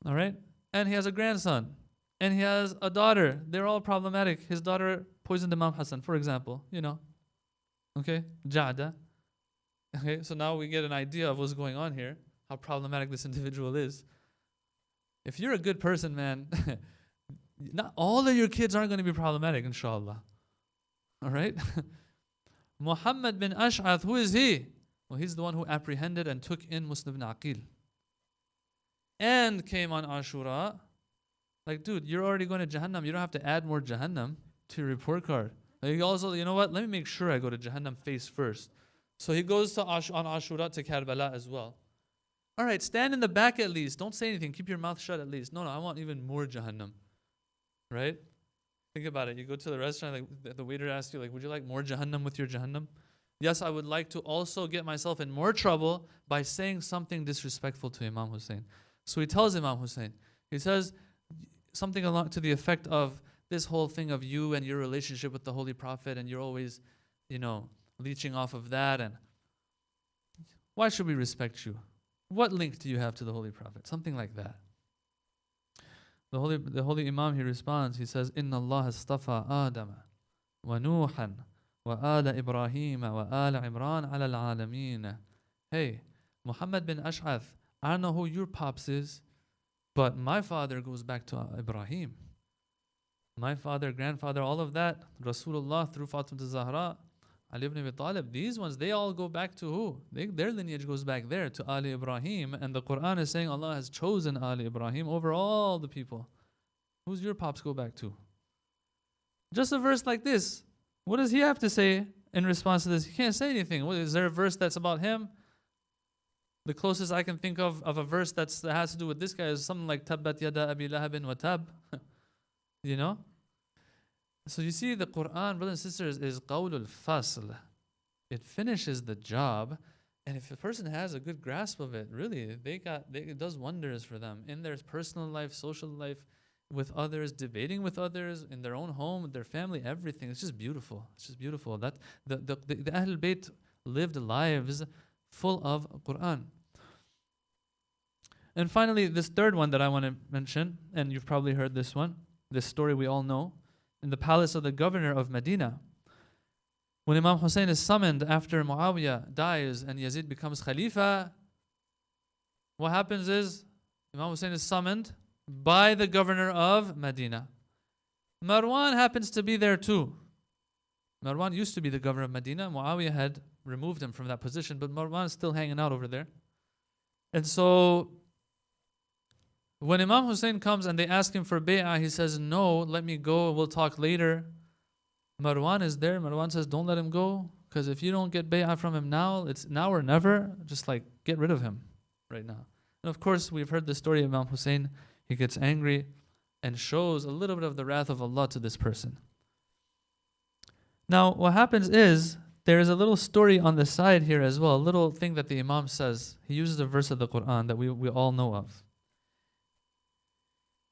S1: All right? And he has a grandson. And he has a daughter. They're all problematic. His daughter poisoned Imam Hussain, for example. You know. Okay? Ja'da. Okay, so now we get an idea of what's going on here, how problematic this individual is. If you're a good person, man, not all of your kids aren't going to be problematic, inshallah. All right? Muhammad bin Ash'ath, who is he? Well, he's the one who apprehended and took in Muslim ibn Aqil. And came on Ashura. Like, dude, you're already going to Jahannam. You don't have to add more Jahannam to your report card. Like, also, you know what? Let me make sure I go to Jahannam face first. So he goes to on Ashura to Karbala as well. All right, stand in the back at least. Don't say anything. Keep your mouth shut at least. No, I want even more Jahannam. Right? Think about it. You go to the restaurant, like the waiter asks you, like, would you like more Jahannam with your Jahannam? Yes, I would like to also get myself in more trouble by saying something disrespectful to Imam Hussain. So he tells Imam Hussain, he says something along to the effect of this whole thing of you and your relationship with the Holy Prophet, and you're always, leeching off of that, and why should we respect you? What link do you have to the Holy Prophet? Something like that. The Holy Imam, he responds, he says, Inna Allah astafa Adama wa Nuhan wa ala Ibrahim wa ala Imran ala al-alameen. Hey, Muhammad bin Ash'ath, I don't know who your pops is, but my father goes back to Ibrahim. My father, grandfather, all of that, Rasulullah through Fatima Zahra, Ali ibn Abi Talib, these ones, they all go back to who? Their lineage goes back there to Ali Ibrahim, and the Quran is saying Allah has chosen Ali Ibrahim over all the people. Who's your pops go back to? Just a verse like this. What does he have to say in response to this? He can't say anything. Is there a verse that's about him? The closest I can think of a verse that has to do with this guy is something like Tabbat yada abi lahabin wa tab. You know? So you see, the Quran, brothers and sisters, is qawlul fasl. It finishes the job, and if a person has a good grasp of it, really, it does wonders for them in their personal life, social life, with others, debating with others, in their own home, with their family, everything. It's just beautiful. It's just beautiful. That the Ahlul Bayt lived lives full of Quran. And finally, this third one that I want to mention, and you've probably heard this one, this story we all know, in the palace of the governor of Medina. When Imam Hussain is summoned after Muawiyah dies and Yazid becomes Khalifa, what happens is Imam Hussain is summoned by the governor of Medina. Marwan happens to be there too. Marwan used to be the governor of Medina. Muawiyah had removed him from that position, but Marwan is still hanging out over there. And so when Imam Hussain comes and they ask him for bay'ah, he says, no, let me go, we'll talk later. Marwan is there. Marwan says, don't let him go, because if you don't get bay'ah from him now, it's now or never. Just like, get rid of him right now. And of course, we've heard the story of Imam Hussain. He gets angry and shows a little bit of the wrath of Allah to this person. Now, what happens is, there is a little story on the side here as well, a little thing that the Imam says. He uses a verse of the Quran that we all know of.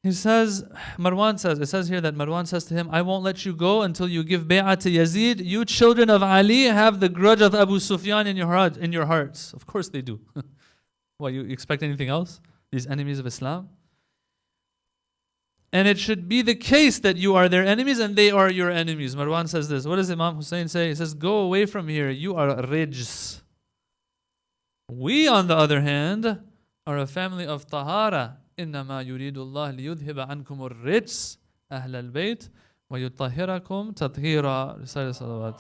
S1: He says, it says here that Marwan says to him, I won't let you go until you give bay'ah to Yazid. You children of Ali have the grudge of Abu Sufyan in your hearts. Of course they do. What, you expect anything else? These enemies of Islam? And it should be the case that you are their enemies and they are your enemies. Marwan says this. What does Imam Hussain say? He says, go away from here. You are rijs. We, on the other hand, are a family of tahara. إنما يريد الله ليذهب عنكم الرجس أهل البيت ويطهركم تطهيرا. Recite the salawat.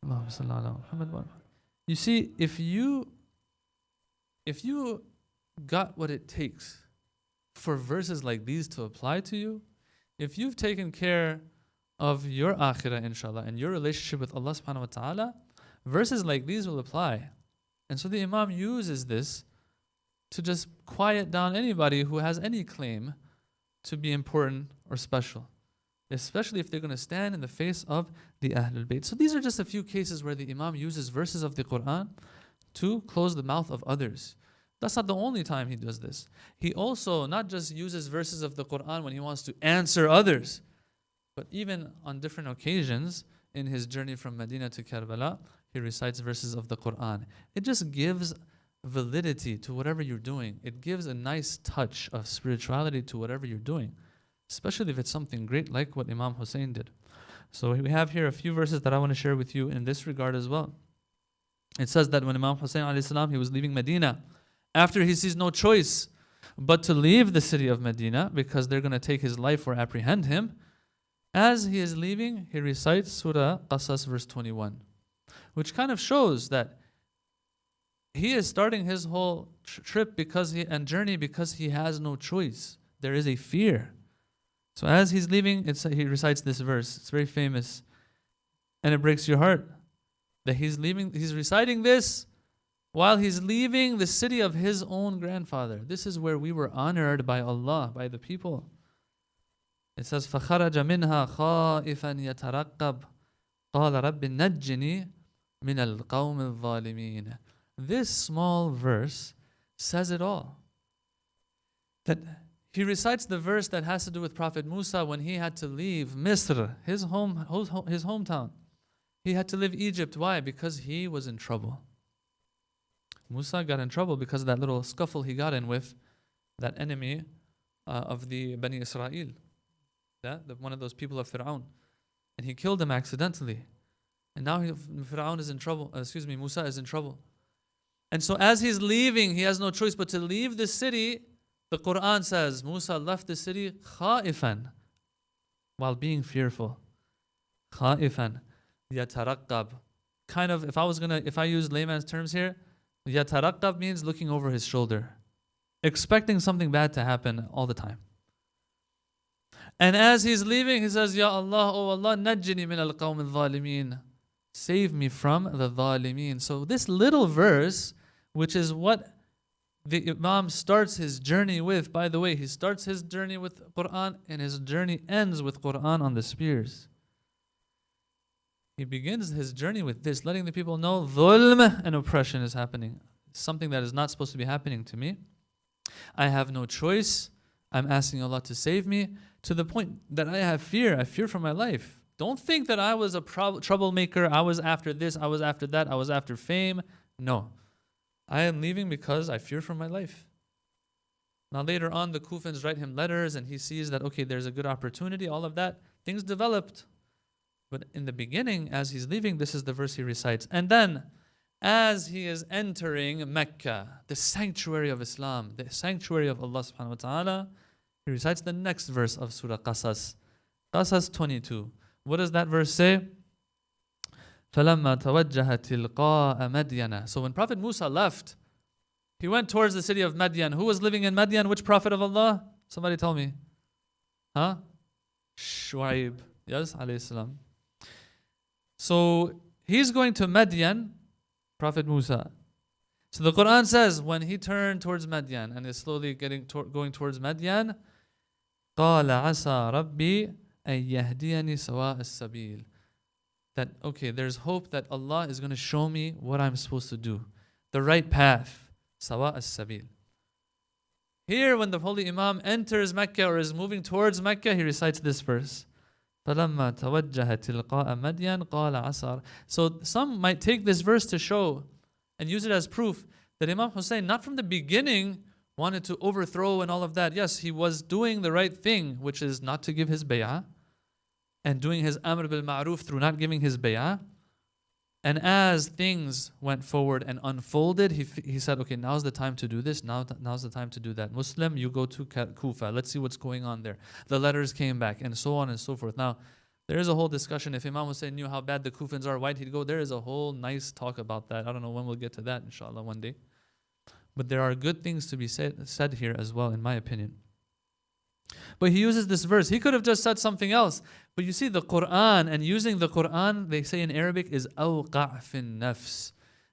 S1: اللهم صل على محمد. You see, if you got what it takes for verses like these to apply to you, if you've taken care of your akhirah, inshallah, and your relationship with Allah subhanahu wa ta'ala, verses like these will apply. And so the Imam uses this to just quiet down anybody who has any claim to be important or special, especially if they're going to stand in the face of the Ahlul Bayt. So these are just a few cases where the Imam uses verses of the Quran to close the mouth of others. That's not the only time he does this. He also not just uses verses of the Quran when he wants to answer others, but even on different occasions in his journey from Medina to Karbala, he recites verses of the Quran. It just gives validity to whatever you're doing. It gives a nice touch of spirituality to whatever you're doing, especially if it's something great like what Imam Hussain did. So we have here a few verses that I want to share with you in this regard as well. It says that when Imam Hussain alayhi salam, he was leaving Medina, after he sees no choice but to leave the city of Medina because they're going to take his life or apprehend him, as he is leaving, he recites Surah Qasas verse 21, which kind of shows that he is starting his whole trip and journey because he has no choice. There is a fear. So as he's leaving, he recites this verse. It's very famous. And it breaks your heart that he's reciting this while he's leaving the city of his own grandfather. This is where we were honored by Allah, by the people. It says, فَخَرَجَ مِنْهَا خَائِفًا يَتَرَقَّبْ قَالَ رَبِّ نَجِّنِي مِنَ الْقَوْمِ الظَّالِمِينَ. This small verse says it all. That he recites the verse that has to do with Prophet Musa when he had to leave Misr, his hometown. He had to leave Egypt. Why? Because he was in trouble. Musa got in trouble because of that little scuffle he got in with that enemy of the Bani Israel. One of those people of Fir'aun. And he killed him accidentally. And now Fir'aun is in trouble. Musa is in trouble. And so as he's leaving, he has no choice but to leave the city. The Quran says Musa left the city khaifan, while being fearful. Khaifan, yataraqqab. Kind of, if I use layman's terms here, yataraqqab means looking over his shoulder, expecting something bad to happen all the time. And as he's leaving, he says, Ya Allah, oh Allah, najjini min al-qawm al-zalimeen. Save me from the zalimeen. So this little verse, which is what the Imam starts his journey with. By the way, he starts his journey with Quran and his journey ends with Quran on the spears. He begins his journey with this, letting the people know dhulm and oppression is happening. Something that is not supposed to be happening to me. I have no choice. I'm asking Allah to save me, to the point that I have fear. I fear for my life. Don't think that I was a troublemaker. I was after this, I was after that, I was after fame. No. I am leaving because I fear for my life. Now later on, the Kufans write him letters and he sees that, okay, there's a good opportunity, all of that. Things developed. But in the beginning, as he's leaving, this is the verse he recites. And then, as he is entering Mecca, the sanctuary of Islam, the sanctuary of Allah subhanahu wa ta'ala, he recites the next verse of Surah Qasas. Qasas 22. What does that verse say? فَلَمَّا تَوَجَّهَ تِلْقَاءَ مَدْيَنَ. So when Prophet Musa left, he went towards the city of Madian. Who was living in Madian? Which Prophet of Allah? Somebody tell me. Huh? Shu'aib. Yes, alayhi salam. So he's going to Madian, Prophet Musa. So the Quran says when he turned towards Madian and is slowly going towards Madian, قَالَ عَسَى رَبِّي أَن يَهْدِيَنِي سَوَاءَ السَّبِيلِ. That, okay, there's hope that Allah is going to show me what I'm supposed to do. The right path. Sawa as-sabil. Here, when the Holy Imam enters Mecca or is moving towards Mecca, he recites this verse. فَلَمَّا تَوَجَّهَ تِلْقَاءَ مَدْيَنَ قَالَ عَسَى. So some might take this verse to show and use it as proof that Imam Hussain, not from the beginning, wanted to overthrow and all of that. Yes, he was doing the right thing, which is not to give his bay'ah, and doing his amr bil ma'ruf through not giving his bay'ah. And as things went forward and unfolded, he said, okay, now's the time to do this, now's the time to do that. Muslim, you go to Kufa, let's see what's going on there. The letters came back, and so on and so forth. Now, there is a whole discussion. If Imam Hussain knew how bad the Kufans are, why'd he go? There is a whole nice talk about that. I don't know when we'll get to that, inshallah, one day. But there are good things to be said here as well, in my opinion. But he uses this verse. He could have just said something else. But you see, the Quran, and using the Quran, they say in Arabic, is awqa' fin nafs.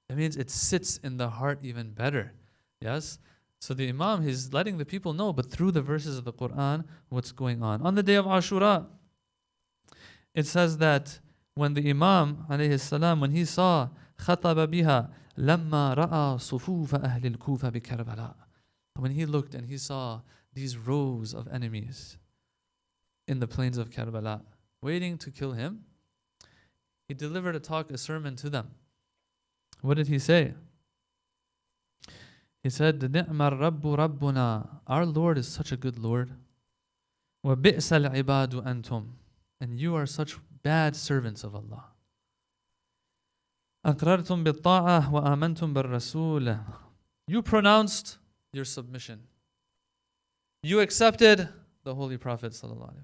S1: That means it sits in the heart even better. Yes? So the Imam, he's letting the people know, but through the verses of the Quran, what's going on. On the day of Ashura, it says that when the Imam, alayhi salam, when he saw خطب بها لما رأى صفوف أهل الكوفة بكربلاء. When he looked and he saw these rows of enemies in the plains of Karbala, waiting to kill him, he delivered a sermon to them. What did he say? He said, نِعْمَ الرَّبُّ رَبُّنَا. Our Lord is such a good Lord. وَبِئْسَ الْعِبَادُ أَنْتُمْ. And you are such bad servants of Allah. أَقْرَرْتُمْ بِالطَّاعَةِ وَآمَنْتُمْ بِالرَّسُولِ. You pronounced your submission. You accepted the Holy Prophet sallallahu alaihi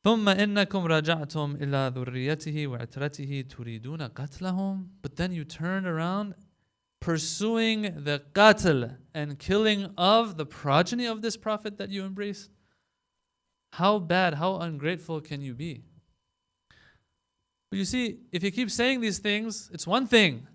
S1: wasallam. ثُمَّ إِنَّكُمْ رَجَعْتُمْ إِلَى ذُرِّيَّتِهِ وَعِتْرَتِهِ تُرِيدُونَ قَتْلَهُمْ. But then you turned around pursuing the qatl and killing of the progeny of this Prophet that you embrace. How bad, how ungrateful can you be? But you see, if you keep saying these things, it's one thing,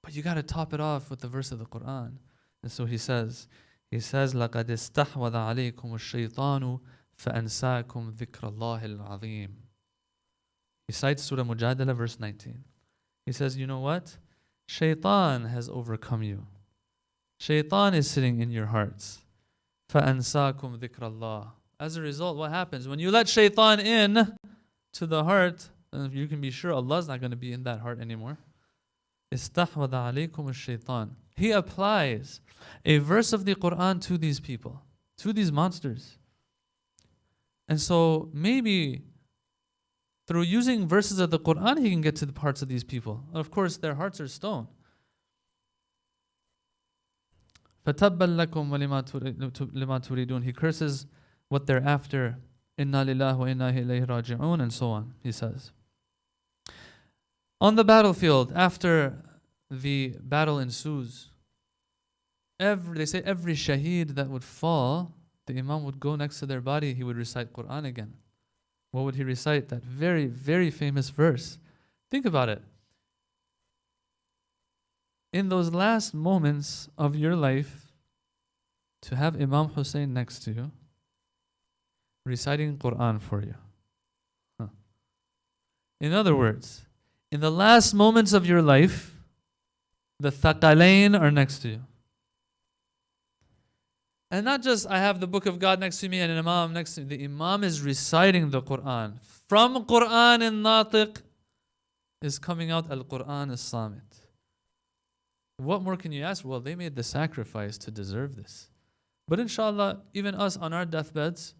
S1: but you got to top it off with the verse of the Quran. And so he says, لَقَدْ اسْتَحْوَذَ عَلَيْكُمُ الشَّيْطَانُ فَأَنْسَاكُمْ ذِكْرَ اللَّهِ الْعَظِيمِ. He cites Surah Mujadala, verse 19. He says, you know what? Shaitan has overcome you. Shaitan is sitting in your hearts. فَأَنْسَاكُمْ ذِكْرَ اللَّهِ. As a result, what happens? When you let shaitan in to the heart, you can be sure Allah's not going to be in that heart anymore. استحوذ عليكم الشيطان. He applies a verse of the Quran to these people, to these monsters. And so maybe through using verses of the Quran, he can get to the hearts of these people. Of course, their hearts are stone. فَتَبًّا لَكُمْ وَلِمَا تُرِيدُونَ. He curses what they're after. إِنَّا لِلَّهِ وَإِنَّا إِلَيْهِ رَاجِعُونَ, and so on, he says. On the battlefield, after the battle ensues, they say every shaheed that would fall, the Imam would go next to their body, he would recite Quran again. What would he recite? That very, very famous verse. Think about it. In those last moments of your life, to have Imam Hussain next to you, reciting Quran for you. In other words, in the last moments of your life, the thaqalain are next to you. And not just I have the book of God next to me and an Imam next to me. The Imam is reciting the Quran. From Quran al-Natiq is coming out al-Quran al-Samit. What more can you ask? Well, they made the sacrifice to deserve this. But inshallah, even us on our deathbeds,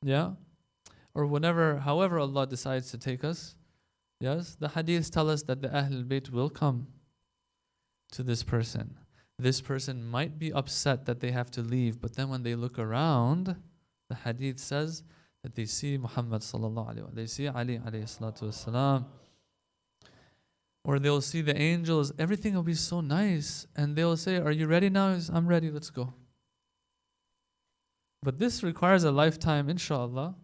S1: or whenever, however Allah decides to take us, yes, the hadiths tell us that the Ahlul Bayt will come to this person. This person might be upset that they have to leave, but then when they look around, the hadith says that they see Muhammad sallallahu alaihi wasallam, they see Ali alayhi salatu wasalam, or they'll see the angels. Everything will be so nice, and they'll say, "Are you ready now?" I'm ready. Let's go. But this requires a lifetime, inshallah,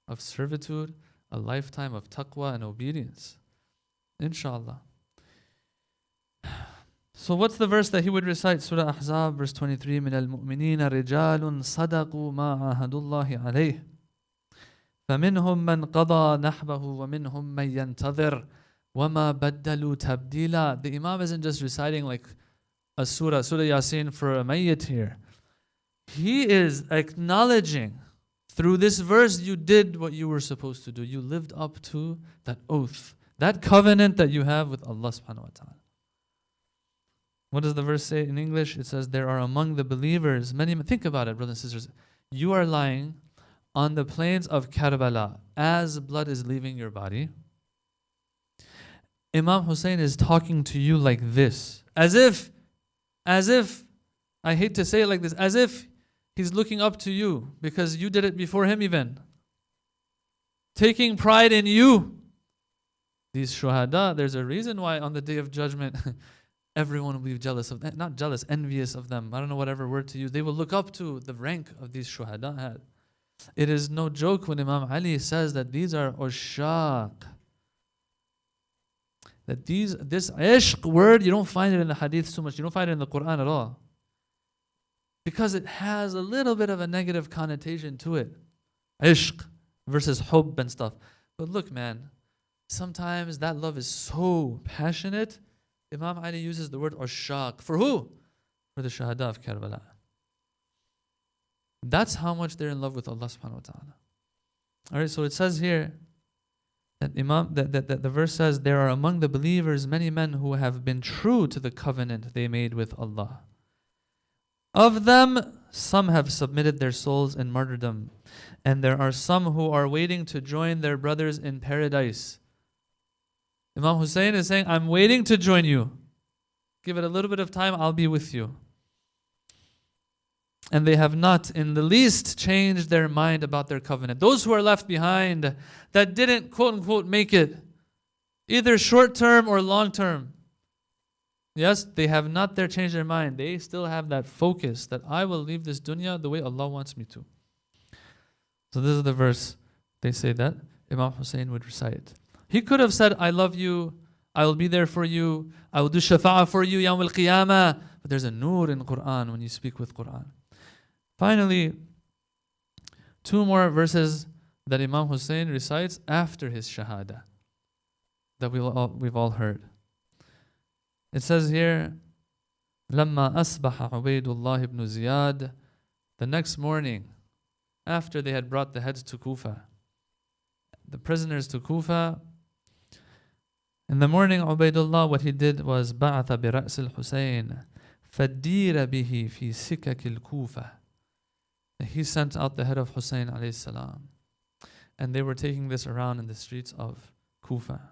S1: of servitude, a lifetime of taqwa and obedience. Inshallah. So what's the verse that he would recite? Surah Ahzab, verse 23, مِنَ الْمُؤْمِنِينَ رِجَالٌ صَدَقُوا مَا عَهَدُوا اللَّهِ عَلَيْهِ فَمِنْهُمْ مَنْ قَضَى نَحْبَهُ وَمِنْهُمْ مَنْ يَنْتَظِرُ وَمَا بَدَّلُوا تَبْدِيلًا. The Imam isn't just reciting like a Surah Yasin for a mayyit here. He is acknowledging through this verse you did what you were supposed to do. You lived up to that oath, that covenant that you have with Allah subhanahu wa ta'ala. What does the verse say in English? It says, there are among the believers many. Think about it, brothers and sisters. You are lying on the plains of Karbala as blood is leaving your body. Imam Hussain is talking to you like this, as if, I hate to say it like this, as if he's looking up to you because you did it before him even. Taking pride in you. These shuhada, there's a reason why on the Day of Judgment, everyone will be jealous of them, not jealous, envious of them. I don't know whatever word to use. They will look up to the rank of these shuhada had. It is no joke when Imam Ali says that these are ushaq. That this ishq word, you don't find it in the hadith too much. You don't find it in the Quran at all. Because it has a little bit of a negative connotation to it. Ishq versus hubb and stuff. But look, man, sometimes that love is so passionate. Imam Ali uses the word ushaq. For who? For the Shahada of Karbala. That's how much they're in love with Allah subhanahu wa ta'ala. Alright, so it says here that the verse says, there are among the believers many men who have been true to the covenant they made with Allah. Of them, some have submitted their souls in martyrdom, and there are some who are waiting to join their brothers in paradise. Imam Hussain is saying, I'm waiting to join you. Give it a little bit of time, I'll be with you. And they have not in the least changed their mind about their covenant. Those who are left behind that didn't quote unquote make it, either short term or long term. Yes, they have not there changed their mind. They still have that focus that I will leave this dunya the way Allah wants me to. So this is the verse they say that Imam Hussain would recite. He could have said, I love you, I will be there for you, I will do shafa'ah for you, Yawm al-Qiyamah. But there's a nur in Quran when you speak with Quran. Finally, two more verses that Imam Hussain recites after his shahada that we've all heard. It says here, لما أصبح عبيد الله ibn Ziyad, the next morning, after they had brought the heads to Kufa, the prisoners to Kufa, in the morning, Ubaidullah, what he did was بعث برأس الحسين فدير به في سكك الكوفة. He sent out the head of Hussain alayhi salam, and they were taking this around in the streets of Kufa.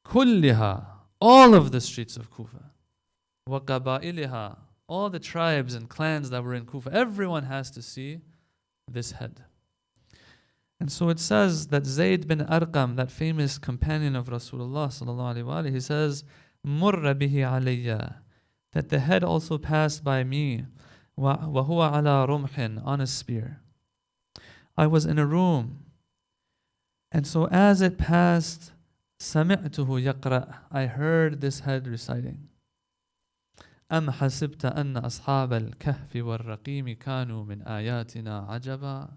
S1: كلها, all of the streets of Kufa. وقبائلها, all the tribes and clans that were in Kufa. Everyone has to see this head. And so it says that Zayd bin Arqam, that famous companion of Rasulullah sallallahu alaihi wasallam, he says, مر به علي, that the head also passed by me, وهو على رمح, on a spear. I was in a room, and so as it passed, سمعته يقرأ, I heard this head reciting. أم حسبت أن أصحاب الكهف والرقيم كانوا من آياتنا عجبا.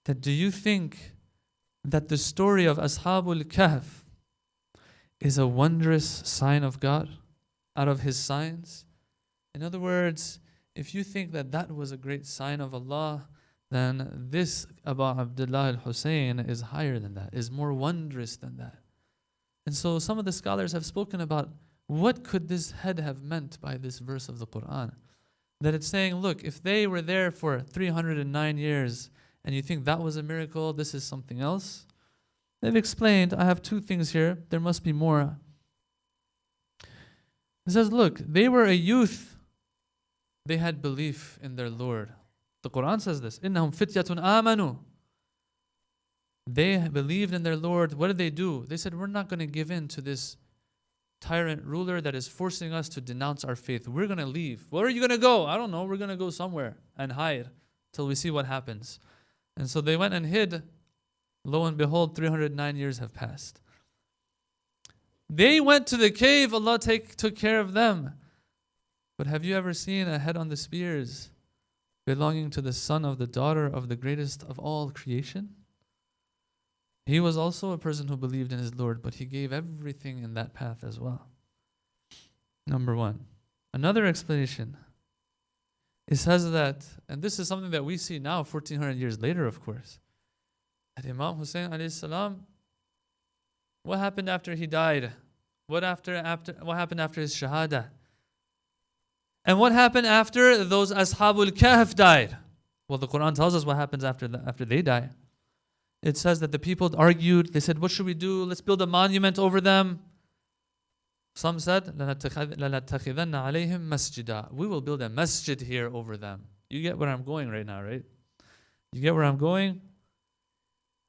S1: That do you think that the story of Ashabul Kahf is a wondrous sign of God out of His signs? In other words, if you think that that was a great sign of Allah, then this Abu Abdullah al-Hussein is higher than that, is more wondrous than that. And so some of the scholars have spoken about what could this head have meant by this verse of the Quran. That it's saying, look, if they were there for 309 years and you think that was a miracle, this is something else. They've explained, I have two things here, there must be more. It says, look, they were a youth. They had belief in their Lord. The Quran says this, إِنَّهُمْ فِتْيَةٌ آمَنُوا. They believed in their Lord. What did they do? They said, we're not going to give in to this tyrant ruler that is forcing us to denounce our faith. We're going to leave. Where are you going to go? I don't know. We're going to go somewhere and hide till we see what happens. And so they went and hid. Lo and behold, 309 years have passed. They went to the cave. Allah took care of them. But have you ever seen a head on the spears belonging to the son of the daughter of the greatest of all creation? He was also a person who believed in his Lord, but he gave everything in that path as well. Number one. Another explanation. It says that, and this is something that we see now, 1400 years later, of course, that Imam Hussain alayhi salam, what happened after he died? What happened after his shahada? And what happened after those Ashabul Kahf died? Well, the Quran tells us what happens after they die. It says that the people argued. They said, what should we do? Let's build a monument over them. Some said, لَنَتَّخِذَنَّ عَلَيْهِمْ مَسْجِدًا. We will build a masjid here over them. You get where I'm going right now, right? You get where I'm going?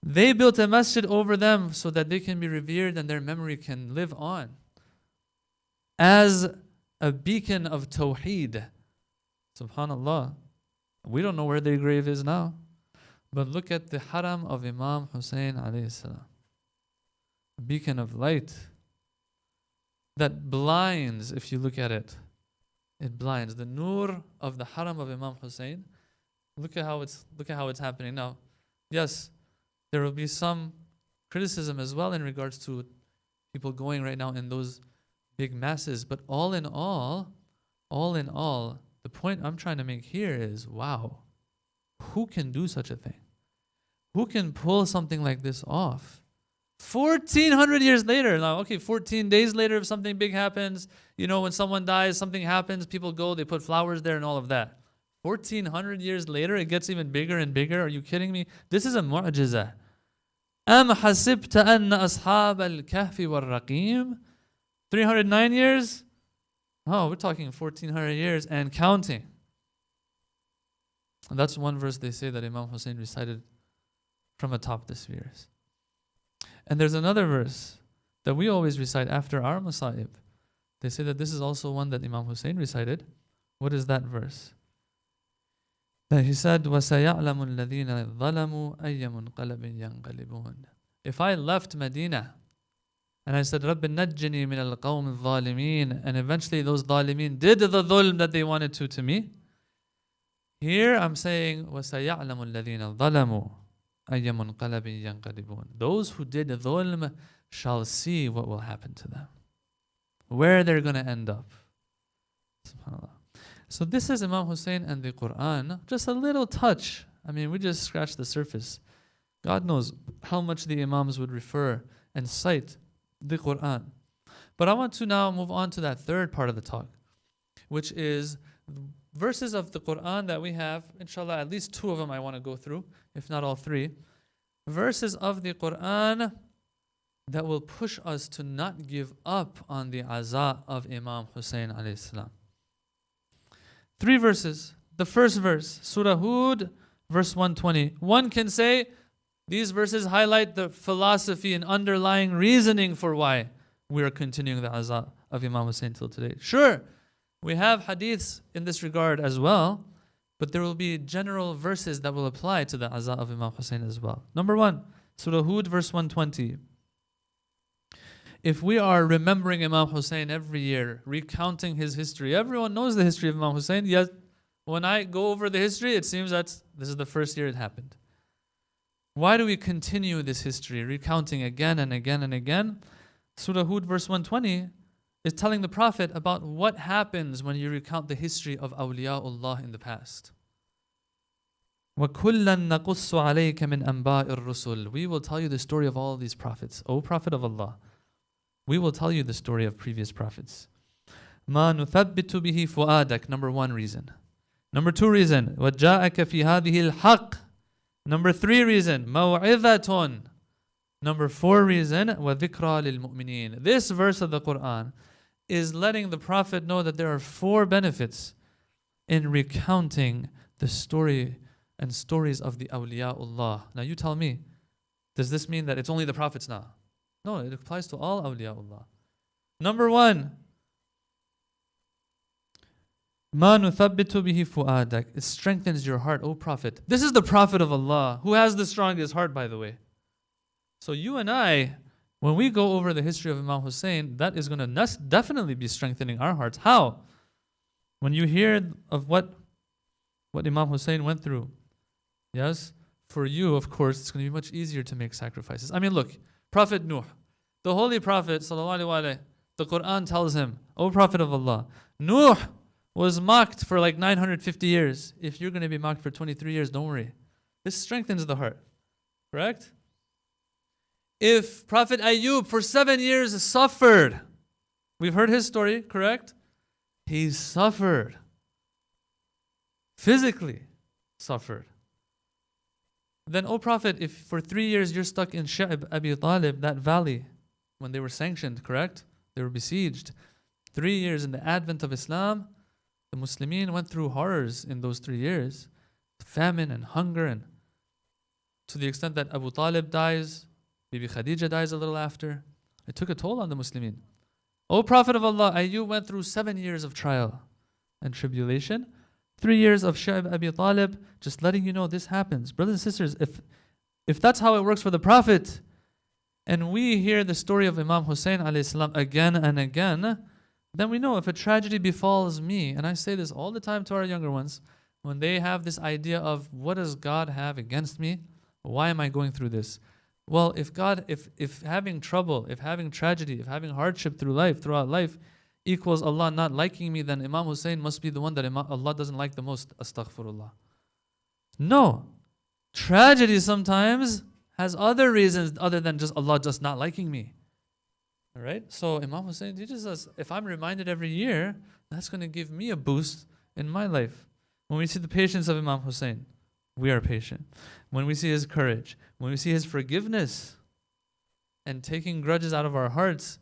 S1: They built a masjid over them so that they can be revered and their memory can live on as a beacon of tawheed. Subhanallah. We don't know where their grave is now. But look at the haram of Imam Hussain alayhi salam. A beacon of light that blinds if you look at it. It blinds. The nur of the haram of Imam Hussain. Look at how it's happening now. Yes, there will be some criticism as well in regards to people going right now in those big masses. But all in all, the point I'm trying to make here is, wow, who can do such a thing? Who can pull something like this off? 1,400 years later. Now, okay, 14 days later, if something big happens, when someone dies, something happens, people go, they put flowers there and all of that. 1,400 years later, it gets even bigger and bigger. Are you kidding me? This is a mu'jizah. أَمْ حَسِبْتَ أَنَّ أَصْحَابَ الْكَهْفِ وَالرَّقِيمِ 309 years? Oh, we're talking 1,400 years and counting. And that's one verse they say that Imam Hussain recited from atop the spheres. And there's another verse that we always recite after our masa'ib. They say that this is also one that Imam Hussain recited. What is that verse? That he said, وَسَيَعْلَمُ الَّذِينَ ظَلَمُوا أَيَّ مُنْقَلَبٍ يَنْقَلِبُونَ. If I left Medina and I said, رَبِّ نَجِّنِي مِنَ الْقَوْمِ الظَّالِمِينَ, and eventually those dhalimeen did the dhulm that they wanted to me, here I'm saying, وَسَيَعْلَمُ الَّذِينَ ظَلَمُوا أَيَّ مُنْقَلَبٍ يَنْقَلِبُونَ. Those who did dhulm shall see what will happen to them, where they're going to end up. SubhanAllah. So this is Imam Hussain and the Quran. Just a little touch. I mean, we just scratched the surface. God knows how much the Imams would refer and cite the Quran. But I want to now move on to that third part of the talk, which is verses of the Quran that we have. Inshallah, at least two of them I want to go through, if not all three. Verses of the Quran that will push us to not give up on the aza of Imam Hussain alayhi salam. 3 verses. The first verse, Surah Hud, verse 120. One can say these verses highlight the philosophy and underlying reasoning for why we are continuing the aza of Imam Hussain till today. Sure, we have hadiths in this regard as well, but there will be general verses that will apply to the aza of Imam Hussain as well. Number 1, Surah Hud, verse 120. If we are remembering Imam Hussain every year, recounting his history, everyone knows the history of Imam Hussain, yet when I go over the history, it seems that this is the first year it happened. Why do we continue this history, recounting again and again and again? Surah Hud, verse 120, is telling the Prophet about what happens when you recount the history of awliyaullah in the past. وَكُلًّا نَقُصُّ عَلَيْكَ مِنْ أَنْبَاءِ الرُّسُلِ. We will tell you the story of all these prophets. O Prophet of Allah, we will tell you the story of previous prophets. مَا نُثَبِّتُ بِهِ فُؤَادَكَ. Number 1 reason. Number 2 reason. وَجَاءَكَ فِي هَذِهِ الْحَقِّ. Number 3 reason. مَوْعِظَةٌ. Number 4 reason. وَذِكْرَى لِلْمُؤْمِنِينَ. This verse of the Quran is letting the Prophet know that there are 4 benefits in recounting the story and stories of the awliyaullah. Now you tell me, does this mean that it's only the prophets now? No, it applies to all awliyaullah. Number 1, مَا نُثَبِّتُ بِهِ فُؤَادَكَ. It strengthens your heart, O Prophet. This is the Prophet of Allah, who has the strongest heart, by the way. So you and I, when we go over the history of Imam Hussain, that is going to definitely be strengthening our hearts. How? When you hear of what Imam Hussain went through, yes, for you, of course, it's going to be much easier to make sacrifices. I mean, look, Prophet Nuh, the Holy Prophet, sallallahu alaihi wasallam, the Quran tells him, O Prophet of Allah, Nuh was mocked for like 950 years. If you're going to be mocked for 23 years, don't worry. This strengthens the heart. Correct? If Prophet Ayyub for 7 years suffered, we've heard his story, correct? He suffered. Physically suffered. Then, O Prophet, if for 3 years you're stuck in Sha'ib Abi Talib, that valley, when they were sanctioned, correct? They were besieged. 3 years in the advent of Islam, the Muslimin went through horrors in those 3 years. Famine and hunger, and to the extent that Abu Talib dies, Bibi Khadija dies a little after. It took a toll on the Muslimin. O Prophet of Allah, Ayyub went through 7 years of trial and tribulation. 3 years of Sha'ib Abi Talib, just letting you know this happens. Brothers and sisters, if that's how it works for the Prophet, and we hear the story of Imam Hussain alayhi salam again and again, then we know if a tragedy befalls me, and I say this all the time to our younger ones, when they have this idea of what does God have against me? Why am I going through this? Well, if having trouble, if having tragedy, if having hardship throughout life equals Allah not liking me, then Imam Hussain must be the one that Allah doesn't like the most. Astaghfirullah. No. Tragedy sometimes has other reasons other than just Allah just not liking me. All right? So Imam Hussain teaches us, if I'm reminded every year, that's going to give me a boost in my life. When we see the patience of Imam Hussain, we are patient. When we see his courage, when we see his forgiveness and taking grudges out of our hearts,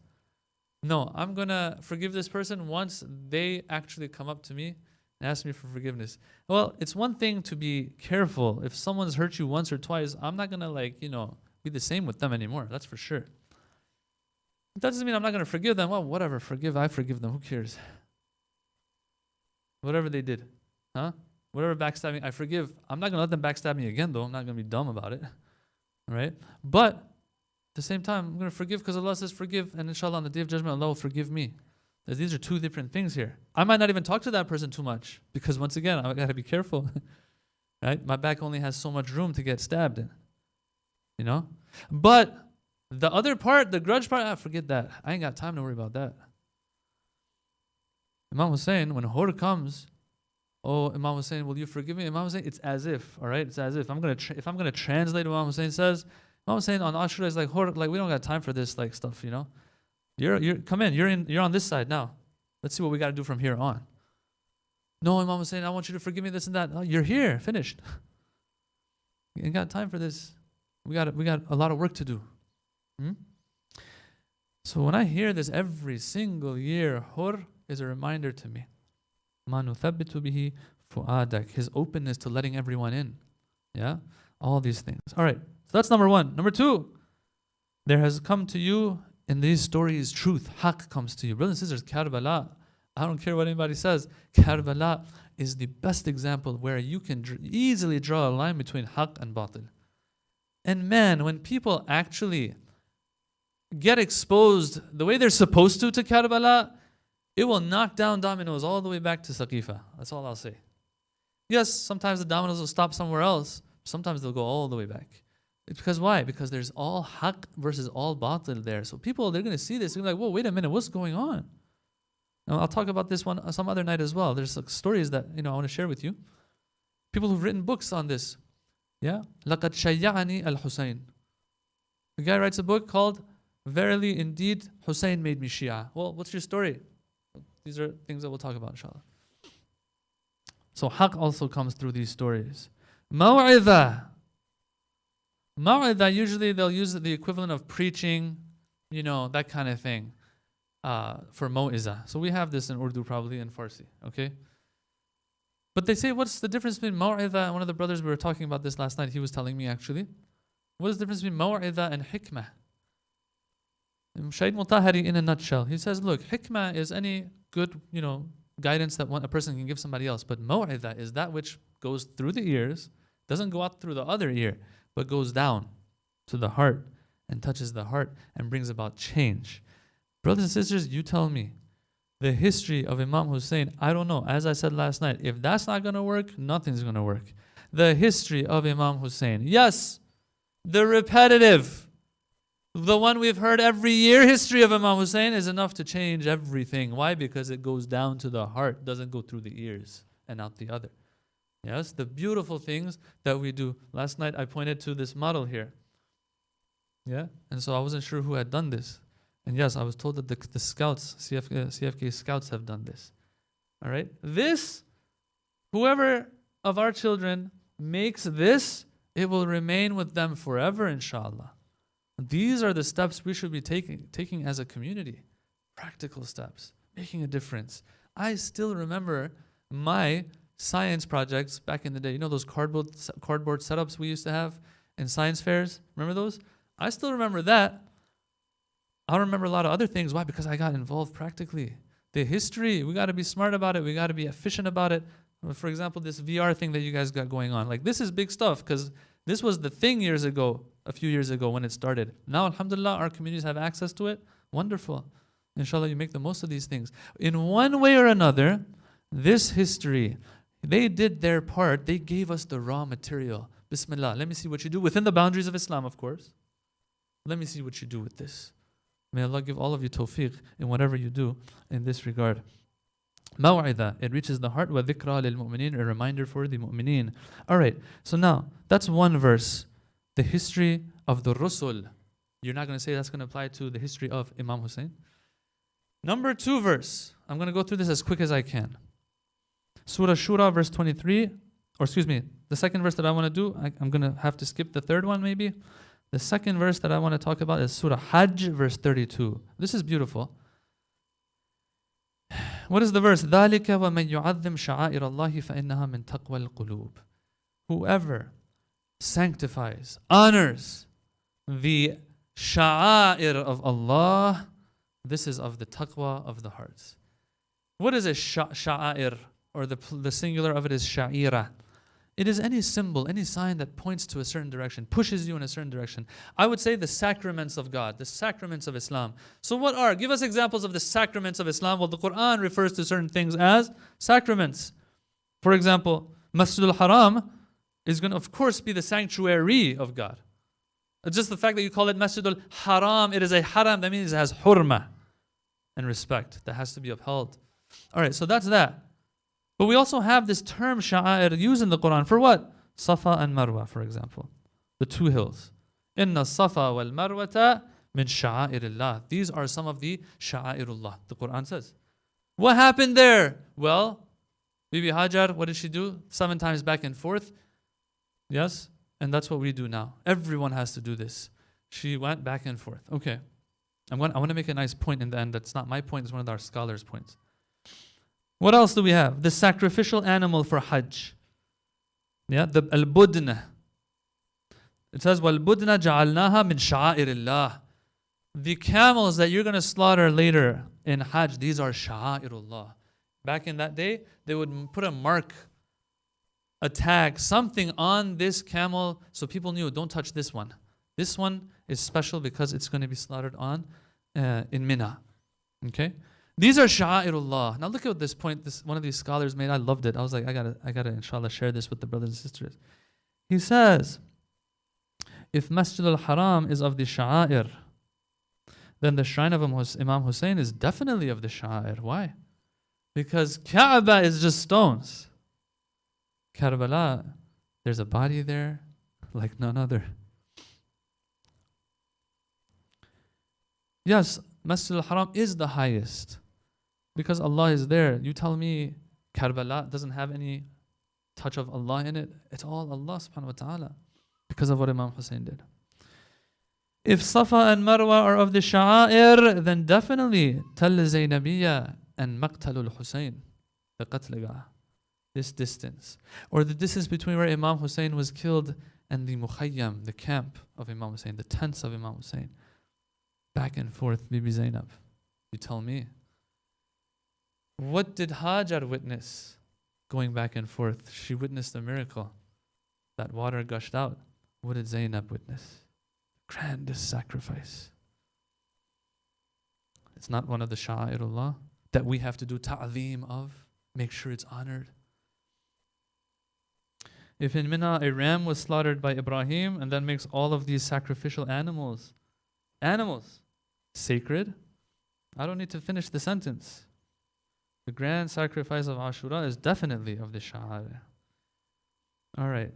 S1: no, I'm going to forgive this person once they actually come up to me and ask me for forgiveness. Well, it's one thing to be careful. If someone's hurt you once or twice, I'm not going to be the same with them anymore. That's for sure. That doesn't mean I'm not going to forgive them. Well, whatever, I forgive them. Who cares? Whatever they did. Huh? Whatever backstabbing, I forgive. I'm not going to let them backstab me again, though. I'm not going to be dumb about it. All right? But at the same time, I'm going to forgive because Allah says forgive, and inshallah on the Day of Judgment, Allah will forgive me. These are two different things here. I might not even talk to that person too much because once again, I got to be careful. Right? My back only has so much room to get stabbed in. You know? But the other part, the grudge part, forget that. I ain't got time to worry about that. Imam Hussain, when Hur comes, oh, Imam Hussain, will you forgive me? Imam Hussain, it's as if, all right? It's as if. If I'm gonna translate what Imam Hussain says, Imam Hussain on Ashura is like, Hur, like we don't got time for this like stuff, you know? Come in, you're on this side now. Let's see what we got to do from here on. No, Imam Hussain, I want you to forgive me this and that. Oh, you're here, finished. We ain't got time for this. We got a lot of work to do. So when I hear this every single year, Hur is a reminder to me. مَا نُثَبِّتُ بِهِ فُؤَادَكَ, his openness to letting everyone in. Yeah? All these things. All right. So that's number one. Number two, there has come to you in these stories truth. Haqq comes to you. Brothers and sisters, Karbala, I don't care what anybody says, Karbala is the best example where you can easily draw a line between haqq and batil. And man, when people actually get exposed the way they're supposed to Karbala, it will knock down dominoes all the way back to Saqifa. That's all I'll say. Yes, sometimes the dominoes will stop somewhere else. Sometimes they'll go all the way back. It's because why? Because there's all haqq versus all batil there. So people, they're going to see this. They're like, whoa, wait a minute, what's going on? Now, I'll talk about this one some other night as well. There's stories that I want to share with you. People who've written books on this. Yeah? لَقَدْ شَيَّعَنِي الْحُسَيْنِ. The guy writes a book called Verily, Indeed, Hussain Made Me Shia. Well, what's your story? These are things that we'll talk about, inshallah. So haqq also comes through these stories. Maw'idha. Maw'idha, usually they'll use the equivalent of preaching, that kind of thing, for maw'iza. So we have this in Urdu probably, in Farsi, okay? But they say, what's the difference between maw'idha? One of the brothers, we were talking about this last night, he was telling me actually. What is the difference between maw'idha and hikmah? Shaykh Mutahari in a nutshell, he says, look, hikmah is any good, guidance that a person can give somebody else. But maw'idha is that which goes through the ears, doesn't go out through the other ear, but goes down to the heart and touches the heart and brings about change. Brothers and sisters, you tell me, the history of Imam Hussain, I don't know. As I said last night, if that's not going to work, nothing's going to work. The history of Imam Hussain. Yes, the repetitive, the one we've heard every year, history of Imam Hussain is enough to change everything. Why? Because it goes down to the heart, doesn't go through the ears and out the other. Yes, the beautiful things that we do. Last night I pointed to this model here. Yeah, and so I wasn't sure who had done this. And yes, I was told that the scouts, CFK scouts have done this. All right, this, whoever of our children makes this, it will remain with them forever, inshallah. These are the steps we should be taking as a community. Practical steps, making a difference. I still remember my science projects back in the day. Those cardboard setups we used to have in science fairs? Remember those? I still remember that. I don't remember a lot of other things. Why? Because I got involved practically. The history, we got to be smart about it. We got to be efficient about it. For example, this VR thing that you guys got going on. Like, this is big stuff because this was the thing a few years ago when it started. Now, alhamdulillah, our communities have access to it. Wonderful. Inshallah, you make the most of these things. In one way or another, this history, they did their part. They gave us the raw material. Bismillah, let me see what you do within the boundaries of Islam, of course. Let me see what you do with this. May Allah give all of you tawfiq in whatever you do in this regard. Maw'idah, it reaches the heart. وَذِكْرَى لِلْمُؤْمِنِينَ, a reminder for the mu'mineen. Alright, so now, that's one verse. The history of the Rusul. You're not going to say that's going to apply to the history of Imam Hussain. Number 2 verse. I'm going to go through this as quick as I can. Surah Shura, verse 23. Or excuse me, the second verse that I want to do, I'm going to have to skip the third one maybe. The second verse that I want to talk about is Surah Hajj, verse 32. This is beautiful. What is the verse? ذَلِكَ وَمَنْ يُعَظِّمْ شَعَائِرَ اللَّهِ فَإِنَّهَا مِنْ تَقْوَى الْقُلُوبِ. Whoever sanctifies, honors the sha'air of Allah, this is of the taqwa of the hearts. What is a sha'air? Or the singular of it is sha'ira. It is any symbol, any sign that points to a certain direction, pushes you in a certain direction. I would say the sacraments of God, the sacraments of Islam. So what are? Give us examples of the sacraments of Islam. Well, the Quran refers to certain things as sacraments. For example, Masjid al-Haram is going to, of course, be the sanctuary of God. Just the fact that you call it Masjid al-Haram, it is a haram, that means it has hurma and respect that has to be upheld. All right, so that's that. But we also have this term sha'air used in the Quran for what? Safa and Marwa, for example. The 2 hills. Inna Safa wal Marwata min sha'airillah. These are some of the sha'airullah, the Quran says. What happened there? Well, Bibi Hajar, what did she do? 7 times back and forth. Yes? And that's what we do now. Everyone has to do this. She went back and forth. Okay. I want to make a nice point in the end. That's not my point, it's one of our scholars' points. What else do we have? The sacrificial animal for Hajj. Yeah, the al-budna. It says, وَالْبُدْنَ جَعَلْنَاهَا مِنْ شَعَائِرِ اللَّهِ. The camels that you're going to slaughter later in Hajj, these are sha'airullah. Back in that day, they would put a mark, a tag, something on this camel so people knew, don't touch this one. This one is special because it's going to be slaughtered on in Mina. Okay? These are sha'airullah. Now look at this point one of these scholars made. I loved it. I was like, I gotta inshallah share this with the brothers and sisters. He says, if Masjid al-Haram is of the sha'air, then the shrine of Imam Hussain is definitely of the sha'air. Why? Because Kaaba is just stones. Karbala, there's a body there like none other. Yes, Masjid al-Haram is the highest. Because Allah is there. You tell me Karbala doesn't have any touch of Allah in it. It's all Allah subhanahu wa ta'ala. Because of what Imam Hussain did. If Safa and Marwa are of the sha'air, then definitely Tal Zaynabiyya and Maqtalul Hussain, the Qatligah, this distance. Or the distance between where Imam Hussain was killed and the Mukhayyam, the camp of Imam Hussain, the tents of Imam Hussain. Back and forth, Bibi Zainab. You tell me. What did Hajar witness going back and forth? She witnessed a miracle. That water gushed out. What did Zainab witness? Grandest sacrifice. It's not one of the sha'airullah that we have to do ta'zeem of. Make sure it's honored. If in Mina a ram was slaughtered by Ibrahim and then makes all of these sacrificial animals sacred, I don't need to finish the sentence. The grand sacrifice of Ashura is definitely of the sha'air. Alright.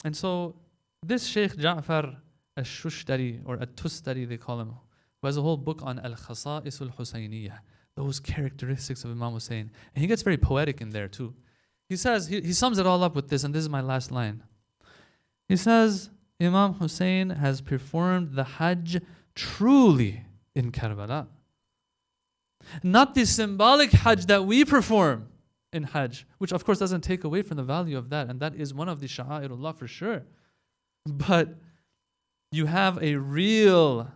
S1: And so this Shaykh Ja'far al-Shushtari or al-Tustari they call him, who has a whole book on al-Khasa'is al-Husayniyah, those characteristics of Imam Hussain. And he gets very poetic in there too. He says, he sums it all up with this, and this is my last line. He says, Imam Hussain has performed the Hajj truly in Karbala. Not the symbolic Hajj that we perform in Hajj, which of course doesn't take away from the value of that, and that is one of the sha'airullah for sure. But you have a real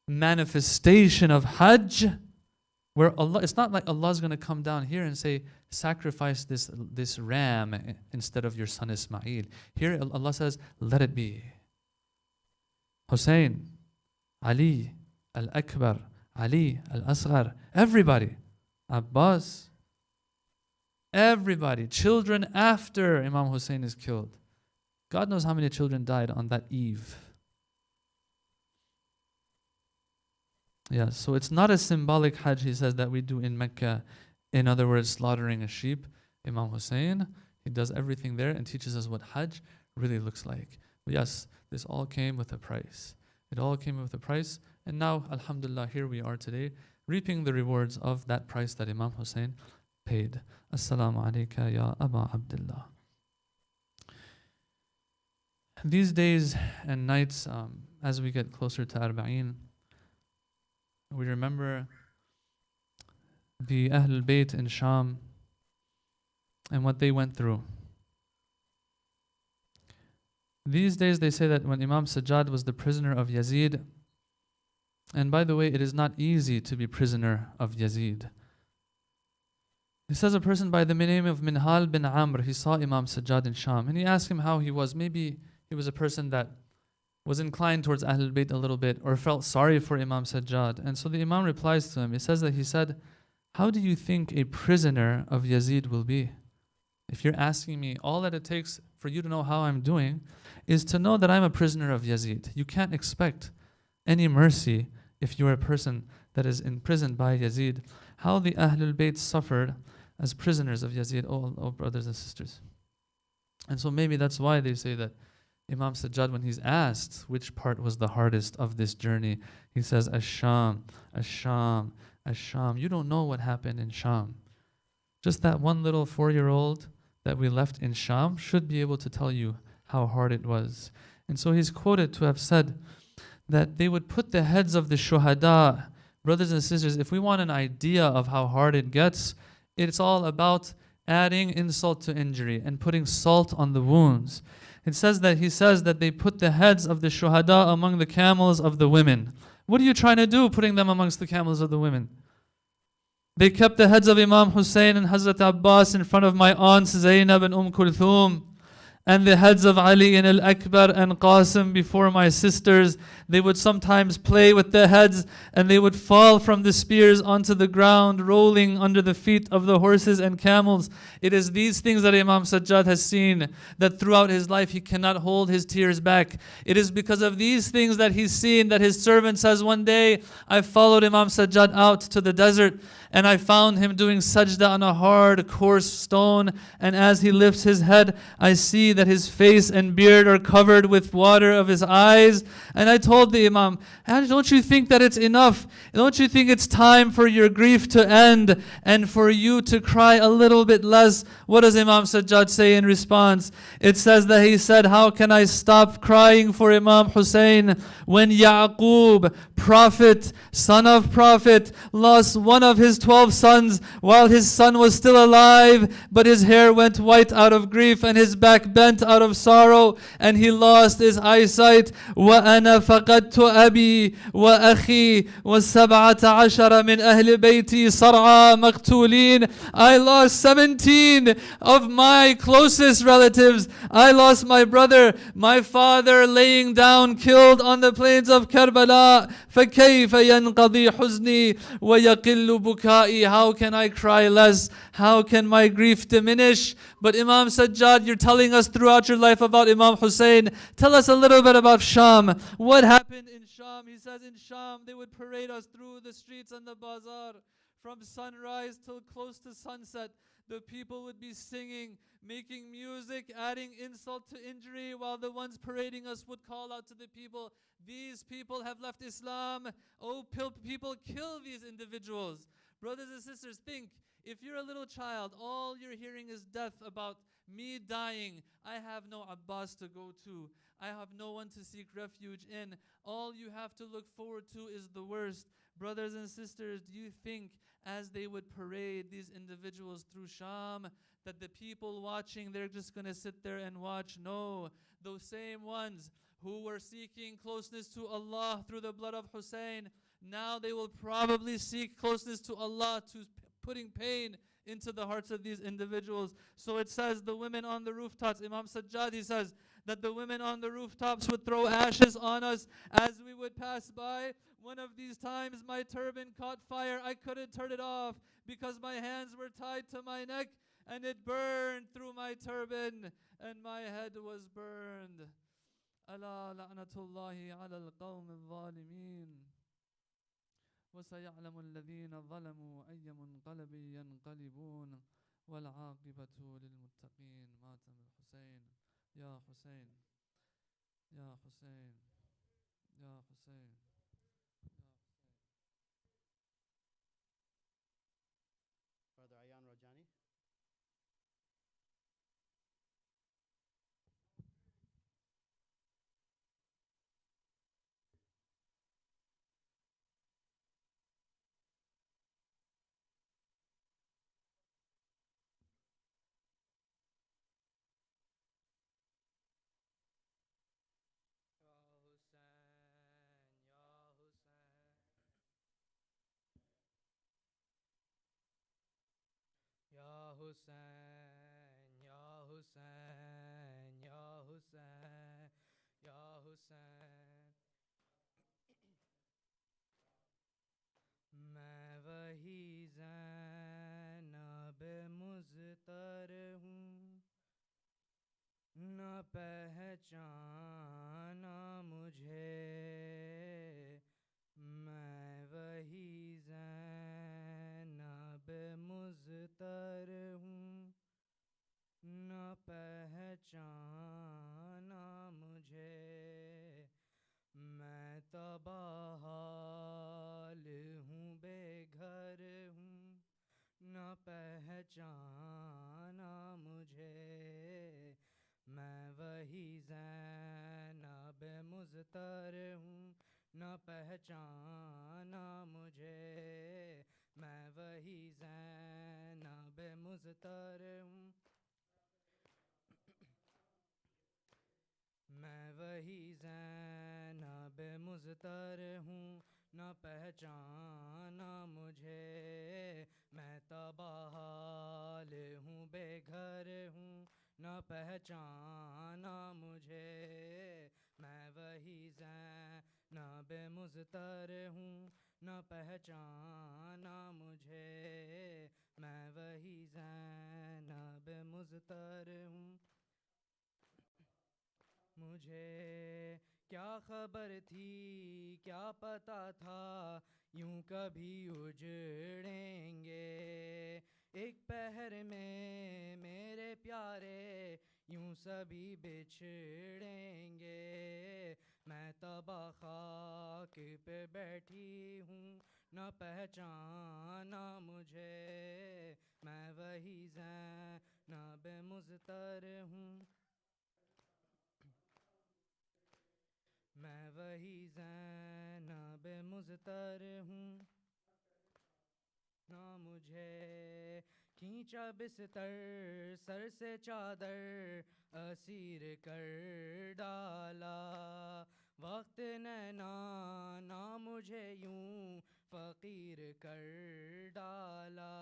S1: manifestation of Hajj where Allah, it's not like Allah's going to come down here and say, sacrifice this ram instead of your son Ismail. Here Allah says, let it be. Hussain, Ali, Al-Akbar, Ali, Al-Asghar, everybody, Abbas, everybody, children after Imam Hussain is killed. God knows how many children died on that eve. Yeah, so it's not a symbolic Hajj, he says, that we do in Mecca. In other words, slaughtering a sheep. Imam Hussain, he does everything there and teaches us what Hajj really looks like. But yes, this all came with a price. It all came with a price. And now, alhamdulillah, here we are today, reaping the rewards of that price that Imam Hussain paid. Assalamu alayka ya Aba Abdullah. These days and nights, as we get closer to Arbaeen, we remember the Ahlul Bayt in Sham and what they went through. These days they say that when Imam Sajjad was the prisoner of Yazid, and by the way, it is not easy to be prisoner of Yazid. He says a person by the name of Minhal bin Amr, he saw Imam Sajjad in Sham, and he asked him how he was. Maybe he was a person that was inclined towards Ahlul Bayt a little bit, or felt sorry for Imam Sajjad. And so the Imam replies to him. He says that he said, how do you think a prisoner of Yazid will be? If you're asking me, all that it takes for you to know how I'm doing is to know that I'm a prisoner of Yazid. You can't expect any mercy if you're a person that is imprisoned by Yazid. How the Ahlul Bayt suffered as prisoners of Yazid, oh brothers and sisters. And so maybe that's why they say that Imam Sajjad, when he's asked which part was the hardest of this journey, he says, Ash-Sham, Ash-Sham, Ash-Sham. You don't know what happened in Sham. Just that one little 4-year-old that we left in Sham should be able to tell you how hard it was. And so he's quoted to have said that they would put the heads of the shuhada. Brothers and sisters, if we want an idea of how hard it gets, it's all about adding insult to injury and putting salt on the wounds. It says that he says that they put the heads of the shuhada among the camels of the women. What are you trying to do, putting them amongst the camels of the women? They kept the heads of Imam Hussain and Hazrat Abbas in front of my aunts Zainab and Kulthum, and the heads of Ali and Al-Akbar and Qasim before my sisters. They would sometimes play with the heads and they would fall from the spears onto the ground, rolling under the feet of the horses and camels. It is these things that Imam Sajjad has seen, that throughout his life he cannot hold his tears back. It is because of these things that he's seen that his servant says, one day I followed Imam Sajjad out to the desert and I found him doing sajda on a hard, coarse stone. And as he lifts his head, I see that his face and beard are covered with water of his eyes. And I told the Imam, don't you think that it's enough? Don't you think it's time for your grief to end and for you to cry a little bit less? What does Imam Sajjad say in response? It says that he said, how can I stop crying for Imam Hussain when Yaqub, prophet, son of prophet, lost one of his 12 sons while his son was still alive, but his hair went white out of grief and his back bent out of sorrow, and he lost his eyesight. وَأَنَا فَقَدْتُ أَبِي وَأَخِي وَالسَّبْعَةَ عَشَرَ مِنْ أَهْلِ بَيْتِي صَرْعَى مَقْتُولِينَ. I lost 17 of my closest relatives. I lost my brother, my father laying down killed on the plains of Karbala. فَكَيْفَ يَنْقَضِي حُزْنِي وَيَقِلُّ بُكَائِي. How can I cry less? How can my grief diminish? But Imam Sajjad, you're telling us throughout your life about Imam Hussain. Tell us a little bit about Sham. What happened in Sham? He says in Sham they would parade us through the streets and the bazaar from sunrise till close to sunset. The people would be singing, making music, adding insult to injury, while the ones parading us would call out to the people, these people have left Islam. Oh, people, kill these individuals. Brothers and sisters, think, if you're a little child, all you're hearing is death, about me dying. I have no Abbas to go to. I have no one to seek refuge in. All you have to look forward to is the worst. Brothers and sisters, do you think as they would parade these individuals through Sham, that the people watching, they're just going to sit there and watch? No, those same ones who were seeking closeness to Allah through the blood of Hussain, now they will probably seek closeness to Allah to putting pain into the hearts of these individuals. So it says the women on the rooftops, Imam Sajjadi says that the women on the rooftops would throw ashes on us as we would pass by. One of these times my turban caught fire. I couldn't turn it off because my hands were tied to my neck and it burned through my turban and my head was burned. ألا لعنة الله على القوم الظالمين وسيعلم الذين ظلموا أي منقلب ينقلبون والعاقبة للمتقين. ماتم الحسين يا حسين يا حسين يا حسين.
S5: Brother Ayan Rajani.
S9: Ya Hussain, Ya Hussain, Ya Hussain, Ya Hussain. मैं वही ज़ैनब मुज़तर हूँ, न पहचाना मुझे। मैं वही ज़ैनब मुज़तर हूँ, न पहचाना मुझे। मैं तबाहाल हूँ, बेघर हूँ, न पहचाना मुझे। मैं वही ज़ैनब मुज़तर हूँ, न पहचाना मुझे। मैं वही ज़ैनब मुज़तर हूँ, मैं वही ज़ैनब मुज़तर हूँ, न पहचाना मुझे। मैं तबाहाल हूँ, बेघर हूँ, न पहचाना मुझे। मैं वही ज़ैनब मुज़तर हूँ, न पहचाना मुझे। मैं वही ज़ैनब मुज़तर हूँ। मुझे क्या खबर थी, क्या पता था यूं कभी उजड़ेंगे। एक पहर में मेरे प्यारे यूं सभी बिछड़ेंगे। मैं तबा खाक पे बैठी हूँ, न पहचाना मुझे। मैं वही ज़ैनब मुज़तर हूँ, मैं वही ज़ैनब मुज़तर हूँ। ना मुझे खींचा बिस्तर, सर से चादर असीर कर डाला। वक्त नैना ना मुझे यूं फ़कीर कर डाला।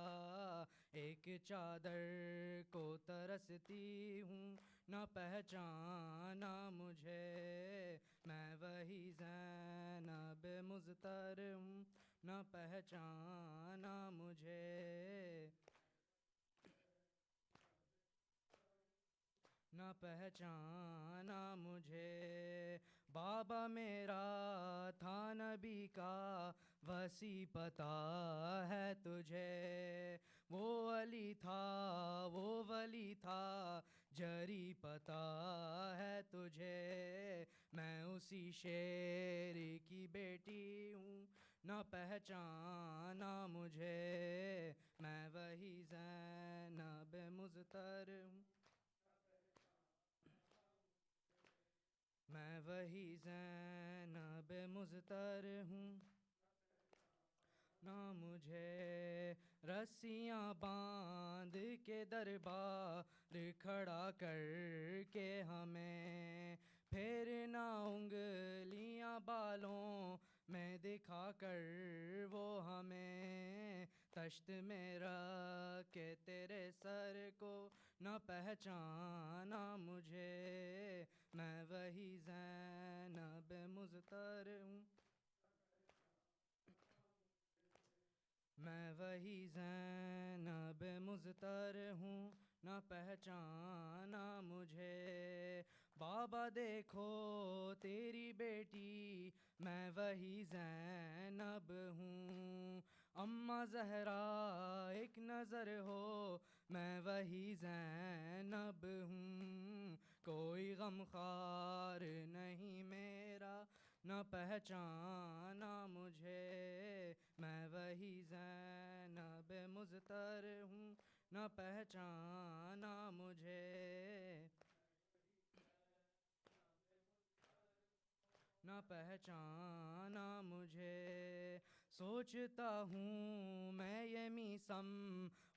S9: एक चादर को तरसती हूँ, न पहचाना मुझे। मैं वही ज़ैनब मुज़तर हूँ, न पहचाना मुझे। न पहचाना मुझे। बाबा मेरा था नबी का वसी पता है तुझे। वो अली था, वो वली था, जरी पता है तुझे। मैं उसी शेर की बेटी हूँ, न पहचाना मुझे। मैं वही ज़ैनब मुज़तर हूँ, मैं वही ज़ैनब मुज़तर हूँ। ना मुझे रस्सियाँ बांध के दरबार खड़ा कर के हमें फेरना उंगलियाँ बालों में दिखा कर वो हमें तश्त में रख के तेरे सर को न पहचाना मुझे, मैं वही ज़ैनब मुज़्तर हूँ, मैं वही ज़ैनब मुज़्तर हूँ, न पहचाना मुझे। बाबा देखो तेरी बेटी, मैं वही ज़ैनब हूँ। अम्मा ज़हरा एक नज़र हो, मैं वही ज़ैनब हूँ। कोई गमख़ार नहीं मेरा, न पहचाना मुझे, मैं वही ज़ैनब मुज़्तर हूँ, न पहचाना मुझे। न पहचाना मुझे। सोचता हूँ मैं ये मीसम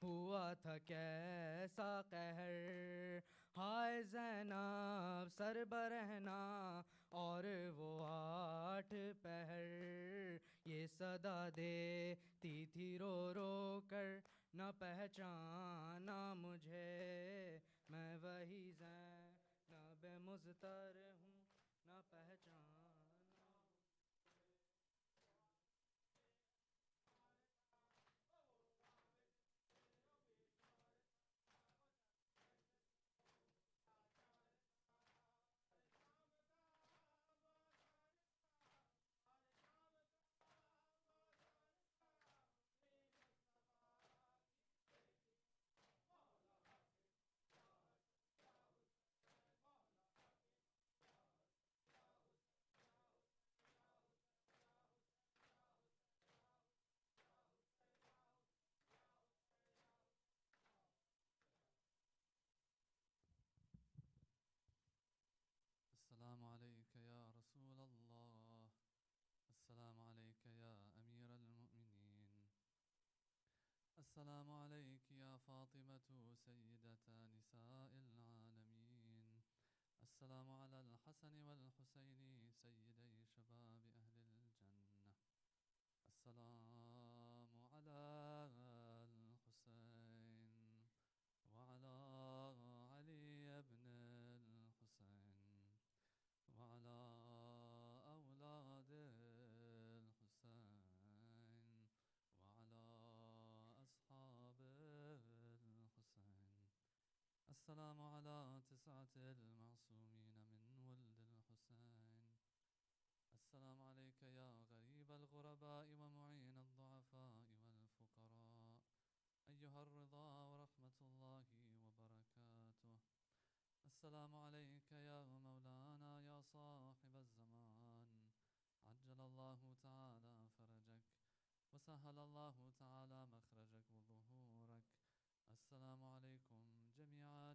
S9: हुआ था कैसा कहर, हाय ज़ैनब सर बरहना और वो 8 पहर, ये सदा देती थी रो रो कर, न पहचाना मुझे, मैं वही ज़ैनब मुज़्तर हूँ, न पहचाना।
S1: السلام عليك يا رسول الله، السلام عليك يا أمير المؤمنين، السلام عليك يا فاطمة سيدة نساء العالمين، السلام على الحسن والحسين سيدي شباب أهل الجنة، السلام على الحسين وعلى علي بن الحسين وعلى أولاد الحسين وعلى أصحاب الحسين. السلام على 9 المعصومين من ولد الحسين. السلام عليك يا غريب الغرباء ومعين الضعفاء والفقراء، أيها الرضا ورحمة الله وبركاته. السلام عليك يا مولانا يا صاحب الزمان، عجل الله تعالى فرجك وسهل الله تعالى مخرجك وظهورك. السلام عليكم جميعا